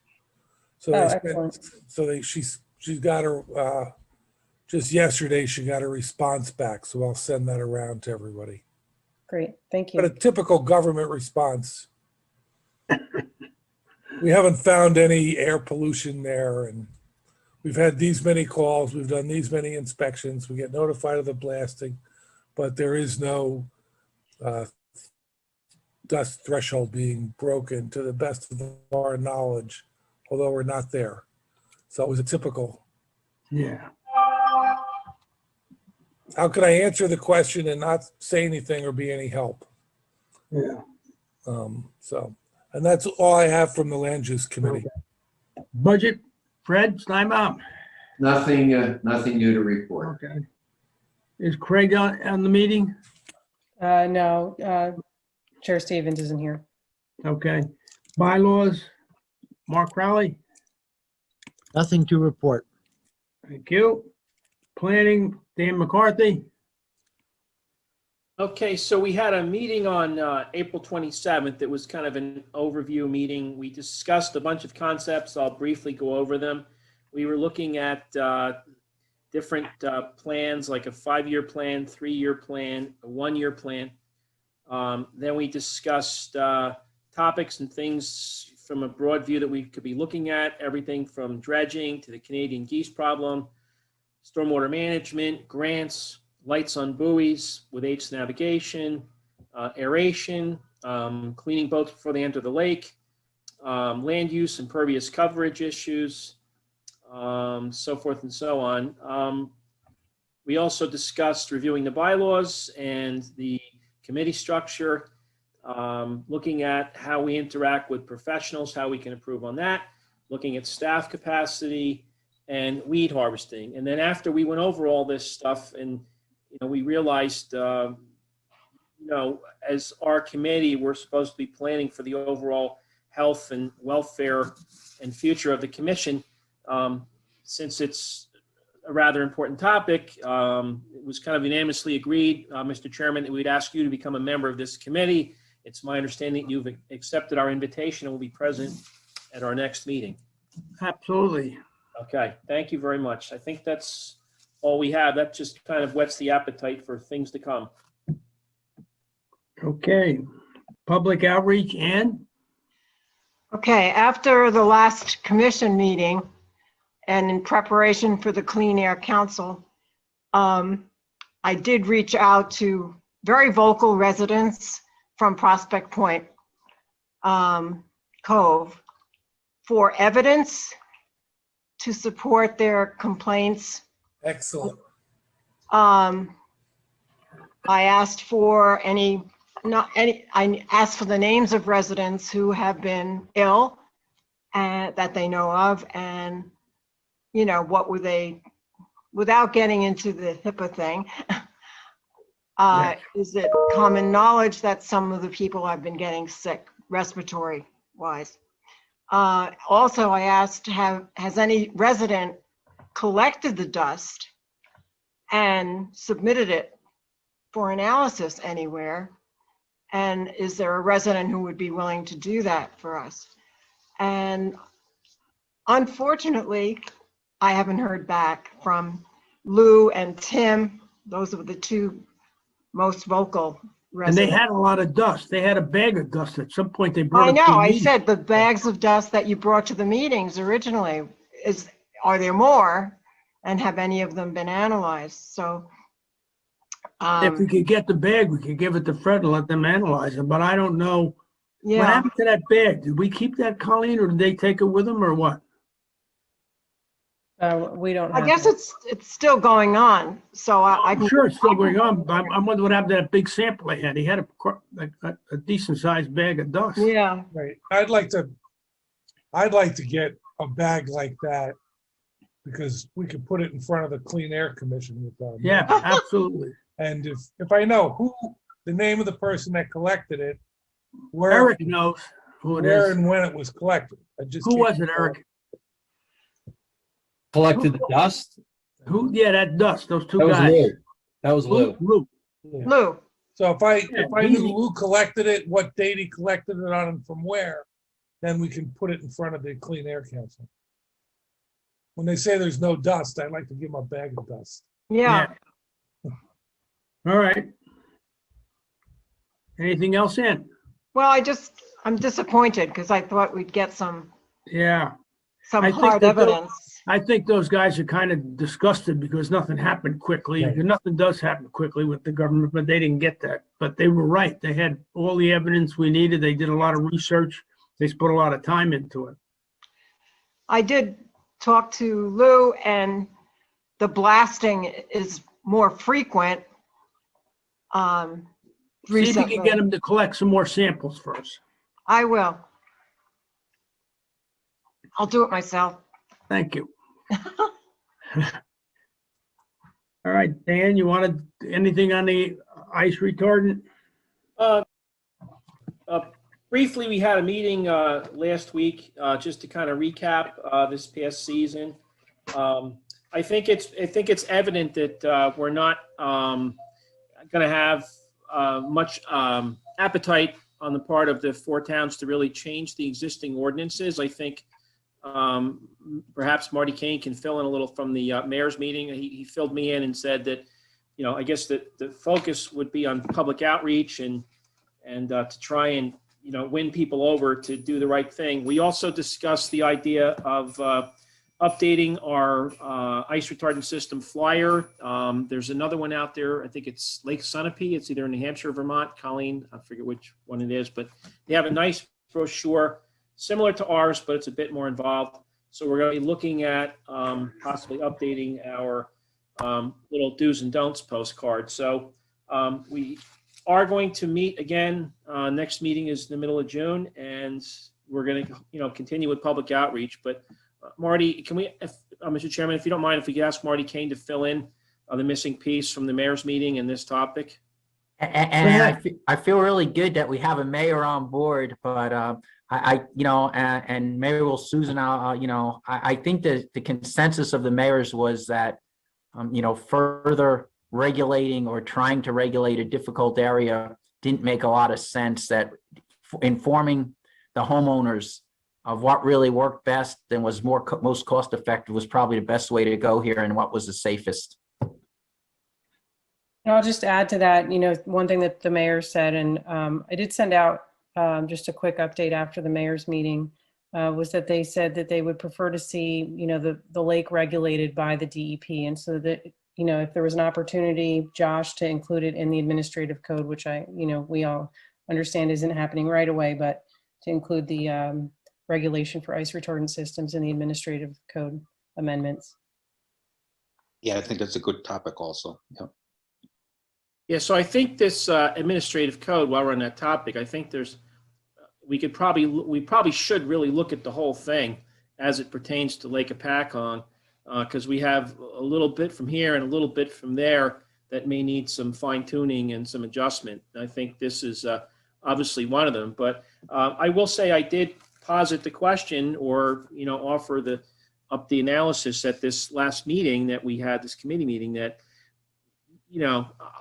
So Oh, they excellent. she's got her just yesterday she got a response back. So I'll send that around to everybody. Great. Thank But a you. typical government response. We haven't found any air pollution there, and we've had these many calls. We've done these many inspections. We get notified of the blasting, but there is no dust threshold being broken to the best of our knowledge, although we're not there. So it was a typical. Yeah. How could I answer the question and not say anything or be any help? Yeah. So And that's all I have from the Land Use Committee. Budget, Fred Steinbaum. Nothing new to report. Okay. Is Craig on the meeting? No, Chair Stevens isn't here. Okay. Bylaws, Mark Crowley. Nothing to report. Thank you. Planning, Dan McCarthy. Okay, so we had a meeting on April 27th. It was kind of an overview meeting. We discussed a bunch of concepts. I'll briefly go over them. We were looking at different plans, like a 5-year plan, 3-year plan, a 1-year plan. Then we discussed topics and things from a broad view that we could be looking at, everything from dredging to the Canadian geese problem, stormwater management, grants, lights on buoys with AIDS navigation, aeration, cleaning boats before they enter the lake, land use, impervious coverage issues, so forth and so on. We also discussed reviewing the bylaws and the committee structure, looking at how we interact with professionals, how we can improve on that, looking at staff capacity and weed harvesting. And then after we went over all this stuff and we realized, as our committee, we're supposed to be planning for the overall health and welfare and future of the commission. Since it's a rather important topic, it was kind of unanimously agreed, Mr. Chairman, that we'd ask you to become a member of this committee. It's my understanding that you've accepted our invitation and will be present at our next meeting. Absolutely. Okay, thank you very much. I think that's all we have. That just kind of whets the appetite for things to come. Okay. Public outreach, and Okay, after the last commission meeting and in preparation for the Clean Air Council, I did reach out to very vocal residents from Prospect Point Cove for evidence to support their complaints. Excellent. I asked for I asked for the names of residents who have been ill and that they know of, and what were they, without getting into the HIPAA thing. Is it common knowledge that some of the people have been getting sick respiratory wise? Also, I asked, has any resident collected the dust and submitted it for analysis anywhere? And is there a resident who would be willing to do that for us? And unfortunately, I haven't heard back from Lou and Tim. Those are the two most vocal and they residents. had a lot of dust. They had a bag of dust at some point. They brought I it to know, the I meeting. said the bags of dust that you brought to the meetings originally, are there more? And have any of them been analyzed? So. If we could get the bag, we could give it to Fred and let them analyze it, but I don't know. What Yeah, happened to that bag? Did we keep that, Colleen, or did they take it with them, or what? We don't I have guess that. it's still going on, so I I'm can. sure it's still going on, but I wonder what happened to that big sample they had. He had a decent sized bag of dust. Yeah, Right. I'd like to get a bag like that because we could put it in front of the Clean Air Commission with them. Yeah, absolutely. And if I know who, the name of the person that collected it, where, Eric knows who it where is. and when it was collected. I just Who can't was it, Eric? Collected the dust? Who? Yeah, that dust, those two That was guys. Lou. That was Lou. Lou. Lou, So if I he- knew who collected it, what date he collected it on and from where, then we can put it in front of the Clean Air Council. When they say there's no dust, I'd like to give them a bag of dust. yeah. All right. Anything else in? Well, I'm disappointed because I thought we'd get some Yeah. I think hard that those- evidence. I think those guys are kind of disgusted because nothing happened quickly. Right. Nothing does happen quickly with the government, but they didn't get that. But they were right. They had all the evidence we needed. They did a lot of research. They put a lot of time into it. I did talk to Lou, and the blasting is more frequent. See if you can Recently, get them to collect some more samples first. I will. I'll do it myself. Thank you. All right, Dan, you wanted anything on the ice retardant? Uh, Briefly, we had a meeting last week just to kind of recap this past season. I think it's evident that we're not going to have much appetite on the part of the four towns to really change the existing ordinances. I think perhaps Marty Kane can fill in a little from the mayor's meeting. He filled me in and said that, I guess that the focus would be on public outreach and to try and win people over to do the right thing. We also discussed the idea of updating our ice retardant system flyer. There's another one out there. I think it's Lake Sunapee. It's either in New Hampshire or Vermont. Colleen, I forget which one it is, but they have a nice brochure similar to ours, but it's a bit more involved. So we're going to be looking at possibly updating our little do's and don'ts postcard. So we are going to meet again. Next meeting is in the middle of June, and we're going to continue with public outreach. But Marty, can we, Mr. Chairman, if you don't mind, if we could ask Marty Kane to fill in the missing piece from the mayor's meeting and this topic? And I feel really good that we have a mayor on board, but and Mayor Susan, I think that the consensus of the mayors was that, further regulating or trying to regulate a difficult area didn't make a lot of sense, that informing the homeowners of what really worked best and was most cost effective was probably the best way to go here and what was the safest. And I'll just add to that, one thing that the mayor said, and I did send out just a quick update after the mayor's meeting, was that they said that they would prefer to see, the lake regulated by the DEP. And so that, if there was an opportunity, Josh, to include it in the administrative code, which we all understand isn't happening right away, but to include the regulation for ice retardant systems in the administrative code amendments. Yeah, I think that's a good topic also. Yeah. Yeah, so I think this administrative code, while we're on that topic, I think we probably should really look at the whole thing as it pertains to Lake Hopatcong, because we have a little bit from here and a little bit from there that may need some fine tuning and some adjustment. I think this is obviously one of them, but I will say I did posit the question or, offer the analysis at this last meeting that we had, this committee meeting, that,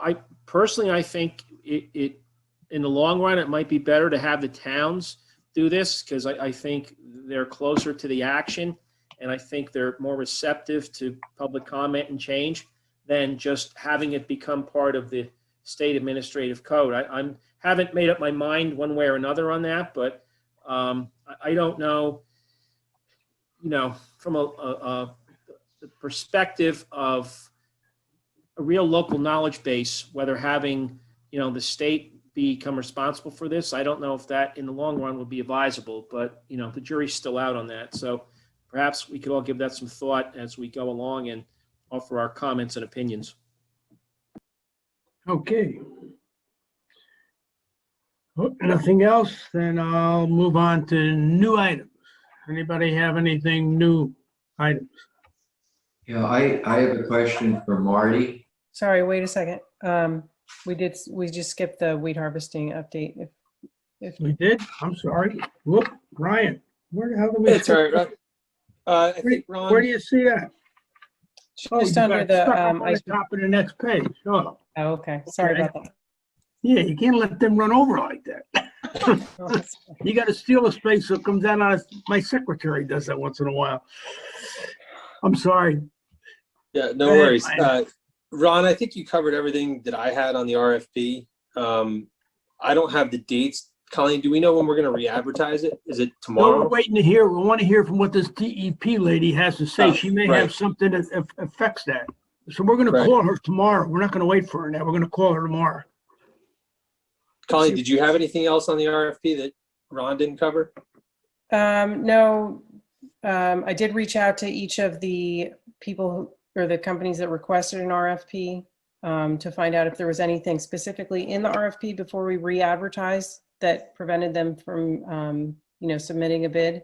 I personally think it in the long run, it might be better to have the towns do this, because I think they're closer to the action, and I think they're more receptive to public comment and change than just having it become part of the state administrative code. I haven't made up my mind one way or another on that, but I don't know, from the perspective of a real local knowledge base, whether having, the state become responsible for this, I don't know if that in the long run would be advisable, but, the jury's still out on that. So perhaps we could all give that some thought as we go along and offer our comments and opinions. Okay. Nothing else, then I'll move on to new items. Anybody have anything new items? Yeah, I have a question for Marty. Sorry, wait a second. We just skipped the wheat harvesting update. If We did? I'm sorry. Whoop, Ryan, where the hell did we? It's all right. I think Ron. Where do you see that? Oh, Just you under got the, stuck up on ice- the top of the next page. Oh, Oh, okay. Sorry Okay. about that. yeah, you can't let them run over like that. You got to steal the space so it comes down on my secretary does that once in a while. I'm sorry. Yeah, no Go ahead, worries. Ryan. Ron, I think you covered everything that I had on the RFP. I don't have the dates. Colleen, do we know when we're going to re-advertise it? Is it No, tomorrow? we're waiting to hear. We want to hear from what this DEP lady has to say. Oh, She may right. have something that affects that. So we're going to Right. call her tomorrow. We're not going to wait for her now. We're going to call her tomorrow. Colleen, did you have anything else on the RFP that Ron didn't cover? No, I did reach out to each of the people or the companies that requested an RFP to find out if there was anything specifically in the RFP before we re-advertised that prevented them from, submitting a bid.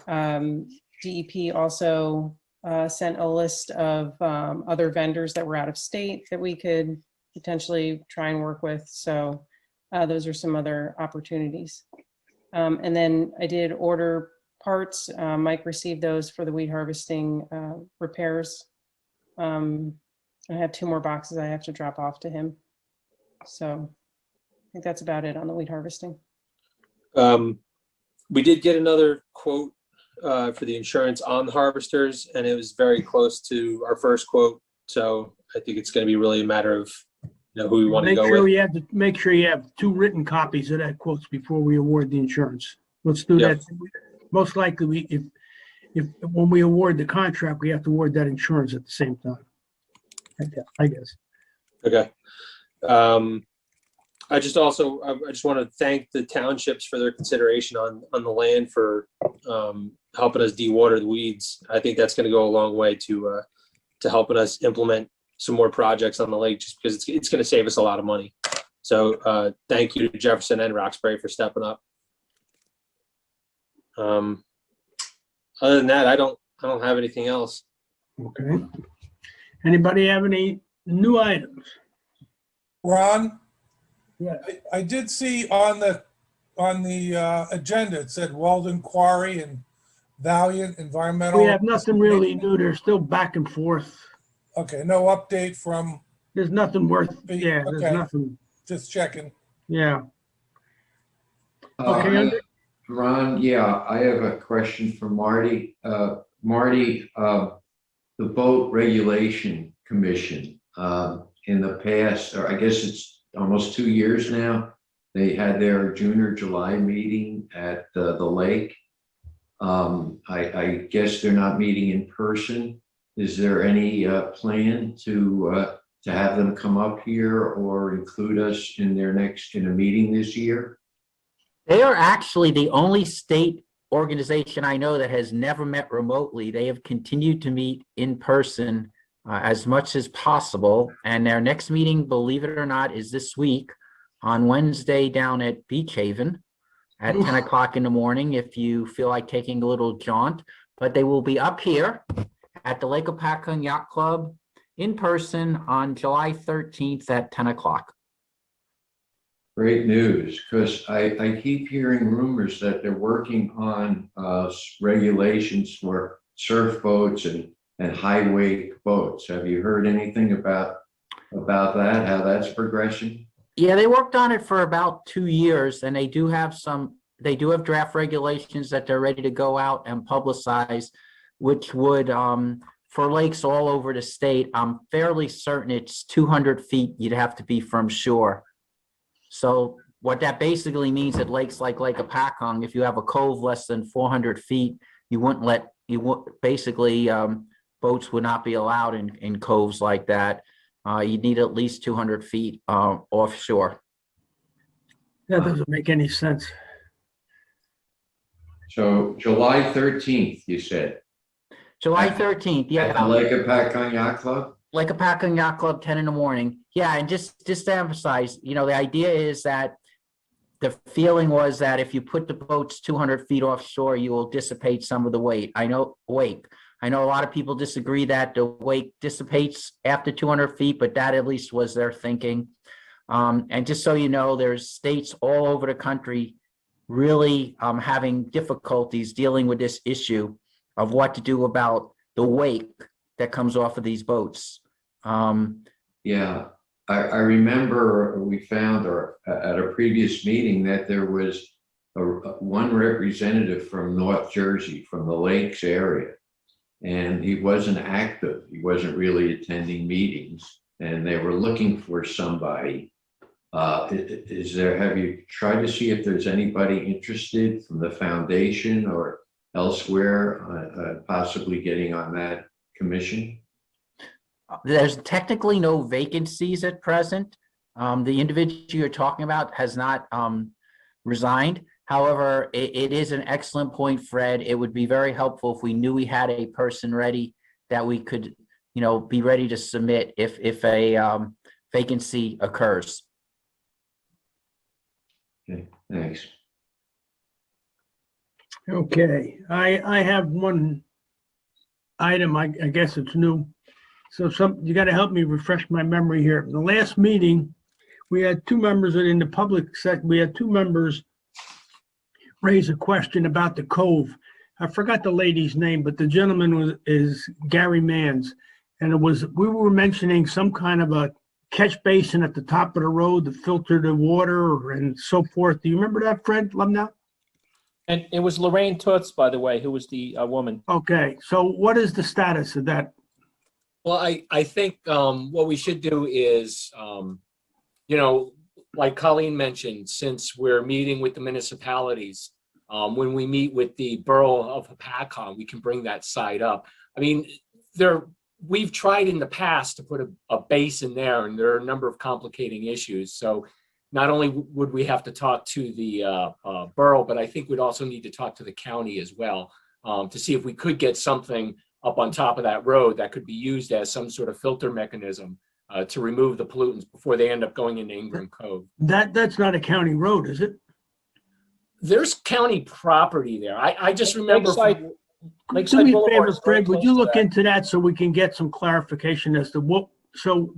DEP also sent a list of other vendors that were out of state that we could potentially try and work with. So those are some other opportunities. And then I did order parts. Mike received those for the weed harvesting repairs. I have 2 more boxes I have to drop off to him. So I think that's about it on the weed harvesting. We did get another quote for the insurance on the harvesters, and it was very close to our first quote. So I think it's going to be really a matter of who we want to go with. Make sure you have 2 written copies of that quotes before we award the insurance. Let's do Yep. that. Most likely, if when we award the contract, we have to award that insurance at the same time. I guess. Okay. I just want to thank the townships for their consideration on the land for helping us dewater the weeds. I think that's going to go a long way to helping us implement some more projects on the lake, just because it's going to save us a lot of money. So thank you to Jefferson and Roxbury for stepping up. Other than that, I don't have anything else. Okay. Anybody have any new items? Ron, Yeah. I did see on the agenda, it said Walden Quarry and Valiant Environmental. We have nothing really new. They're still back and forth. Okay, no update from, There's nothing worth, yeah, there's Okay. nothing, just checking. yeah. Uh, Okay, Andre? Ron, yeah, I have a question for Marty. Marty, the Boat Regulation Commission, in the past, or I guess it's almost 2 years now, they had their June or July meeting at the lake. I guess they're not meeting in person. Is there any plan to have them come up here or include us in a meeting this year? They are actually the only state organization I know that has never met remotely. They have continued to meet in person as much as possible. And their next meeting, believe it or not, is this week on Wednesday down at Beach Haven at 10 o'clock in the morning, if you feel like taking a little jaunt. But they will be up here at the Lake Hopatcong Yacht Club in person on July 13th at 10 o'clock. Great news, because I keep hearing rumors that they're working on regulations for surf boats and high wake boats. Have you heard anything about that, how that's progressing? Yeah, they worked on it for about 2 years, and they do have draft regulations that they're ready to go out and publicize, which would, for lakes all over the state, I'm fairly certain it's 200 feet you'd have to be from shore. So what that basically means at lakes like Lake Hopatcong, if you have a cove less than 400 feet, basically boats would not be allowed in coves like that. You'd need at least 200 feet offshore. That doesn't make any sense. So July 13th, you said? July 13th, yeah. At the Lake Hopatcong Yacht Club? Lake Hopatcong Yacht Club, 10 in the morning. Yeah, and just to emphasize, the idea is that the feeling was that if you put the boats 200 feet offshore, you will dissipate some of the weight. I know a lot of people disagree that the weight dissipates after 200 feet, but that at least was their thinking. And just so you know, there's states all over the country really having difficulties dealing with this issue of what to do about the weight that comes off of these boats. Yeah, I remember we found at a previous meeting that there was one representative from North Jersey, from the lakes area, and he wasn't active. He wasn't really attending meetings, and they were looking for somebody. Have you tried to see if there's anybody interested from the foundation or elsewhere, possibly getting on that commission? There's technically no vacancies at present. The individual you're talking about has not resigned. However, it is an excellent point, Fred. It would be very helpful if we knew we had a person ready that we could, be ready to submit if a vacancy occurs. Okay, thanks. Okay, I have one item, I guess it's new. So you gotta help me refresh my memory here. The last meeting, we had two members in the public set, we had two members raise a question about the cove. I forgot the lady's name, but the gentleman is Gary Mans. And we were mentioning some kind of a catch basin at the top of the road to filter the water and so forth. Do you remember that, Fred Lumnow? And it was Lorraine Toots, by the way, who was the woman. Okay, so what is the status of that? Well, I think what we should do is, like Colleen mentioned, since we're meeting with the municipalities, when we meet with the borough of Hopatcong, we can bring that site up. I mean, we've tried in the past to put a basin there, and there are a number of complicating issues. So not only would we have to talk to the borough, but I think we'd also need to talk to the county as well to see if we could get something up on top of that road that could be used as some sort of filter mechanism to remove the pollutants before they end up going into Ingram Cove. That's not a county road, is it? There's county property there. I just remember. Lakeside Do me a Boulevard favor, is very Fred, would close you to look that. into that so we can get some clarification as to what, so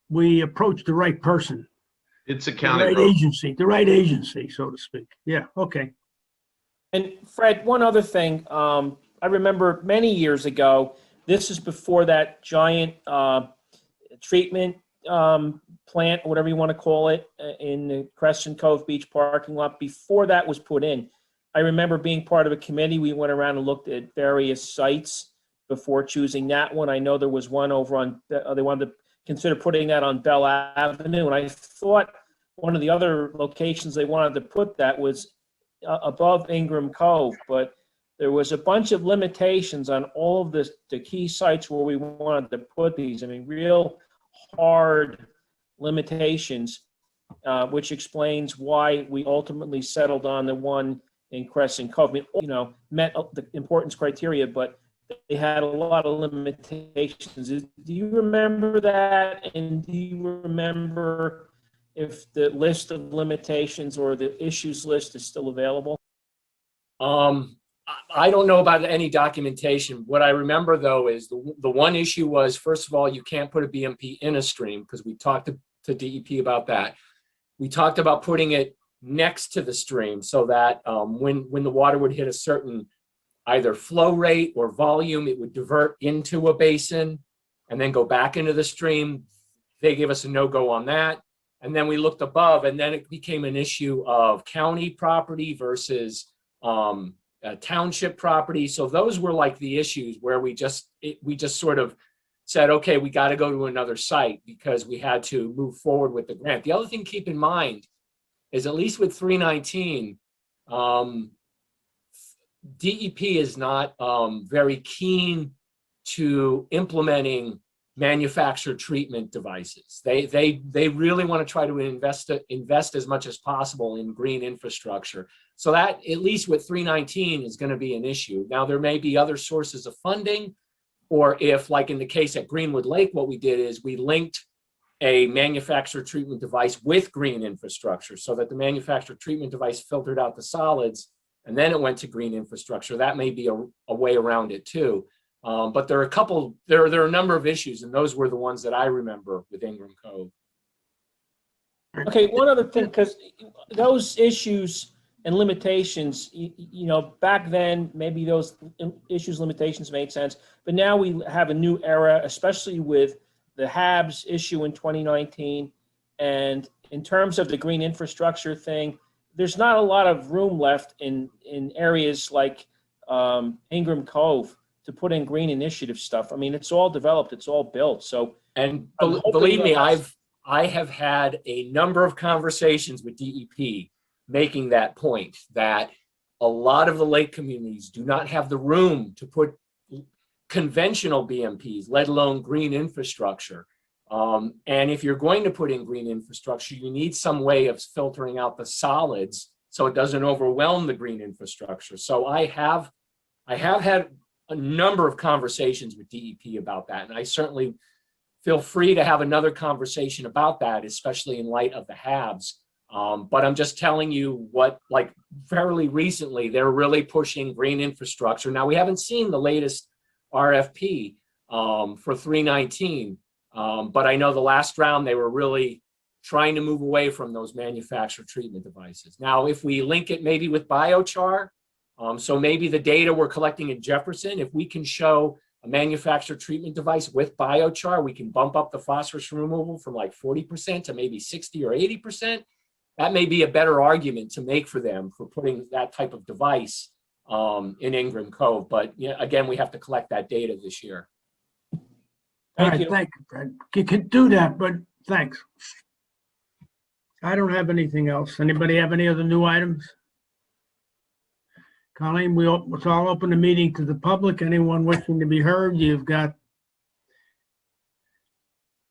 we approach the right person, It's a the county right road. agency, so to speak. Yeah, okay. And Fred, one other thing, I remember many years ago, this is before that giant treatment plant, whatever you want to call it, in the Crescent Cove Beach parking lot. Before that was put in, I remember being part of a committee. We went around and looked at various sites before choosing that one. I know there was one over on, they wanted to consider putting that on Bell Avenue. And I thought one of the other locations they wanted to put that was above Ingram Cove, but there was a bunch of limitations on all of the key sites where we wanted to put these. I mean, real hard limitations, which explains why we ultimately settled on the one in Crescent Cove. I mean, met the importance criteria, but they had a lot of limitations. Do you remember that? And do you remember if the list of limitations or the issues list is still available? I don't know about any documentation. What I remember though is the one issue was, first of all, you can't put a BMP in a stream because we talked to DEP about that. We talked about putting it next to the stream so that when the water would hit a certain either flow rate or volume, it would divert into a basin and then go back into the stream. They gave us a no-go on that. And then we looked above, and then it became an issue of county property versus township property. So those were like the issues where we just sort of said, okay, we got to go to another site because we had to move forward with the grant. The other thing to keep in mind is, at least with 319, DEP is not very keen to implementing manufactured treatment devices. They really want to try to invest as much as possible in green infrastructure. So that, at least with 319, is going to be an issue. Now, there may be other sources of funding, or if, like in the case at Greenwood Lake, what we did is we linked a manufactured treatment device with green infrastructure so that the manufactured treatment device filtered out the solids and then it went to green infrastructure. That may be a way around it too. But there are a number of issues, and those were the ones that I remember with Ingram Cove. Okay, one other thing, because those issues and limitations, back then, maybe those issues, limitations made sense, but now we have a new era, especially with the HABs issue in 2019. And in terms of the green infrastructure thing, there's not a lot of room left in areas like Ingram Cove to put in green initiative stuff. I mean, it's all developed, it's all built. So, and believe me, I have had a number of conversations with DEP making that point, that a lot of the lake communities do not have the room to put conventional BMPs, let alone green infrastructure. And if you're going to put in green infrastructure, you need some way of filtering out the solids so it doesn't overwhelm the green infrastructure. So I have had a number of conversations with DEP about that, and I certainly feel free to have another conversation about that, especially in light of the HABs. But I'm just telling you what, like fairly recently, they're really pushing green infrastructure. Now, we haven't seen the latest RFP for 319, but I know the last round they were really trying to move away from those manufactured treatment devices. Now, if we link it maybe with biochar, so maybe the data we're collecting in Jefferson, if we can show a manufactured treatment device with biochar, we can bump up the phosphorus removal from like 40% to maybe 60 or 80%. That may be a better argument to make for them for putting that type of device in Ingram Cove. But yeah, again, we have to collect that data this year. All Thank right, you. thank you, Fred. You can do that, but thanks. I don't have anything else. Anybody have any other new items? Colleen, let's all open the meeting to the public. Anyone wishing to be heard, you've got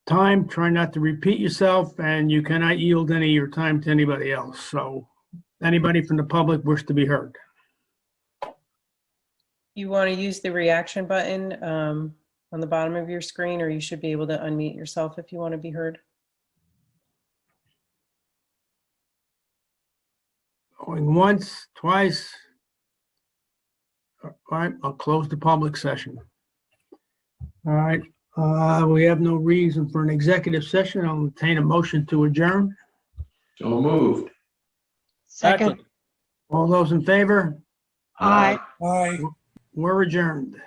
time. Try not to repeat yourself, and you cannot yield any of your time to anybody else. So anybody from the public wish to be heard. You want to use the reaction button on the bottom of your screen, or you should be able to unmute yourself if you want to be heard. Going once, twice. All right, I'll close the public session. All right, we have no reason for an executive session. I'll entertain a motion to adjourn. So moved. Second, All those in favor? aye. Aye. We're adjourned.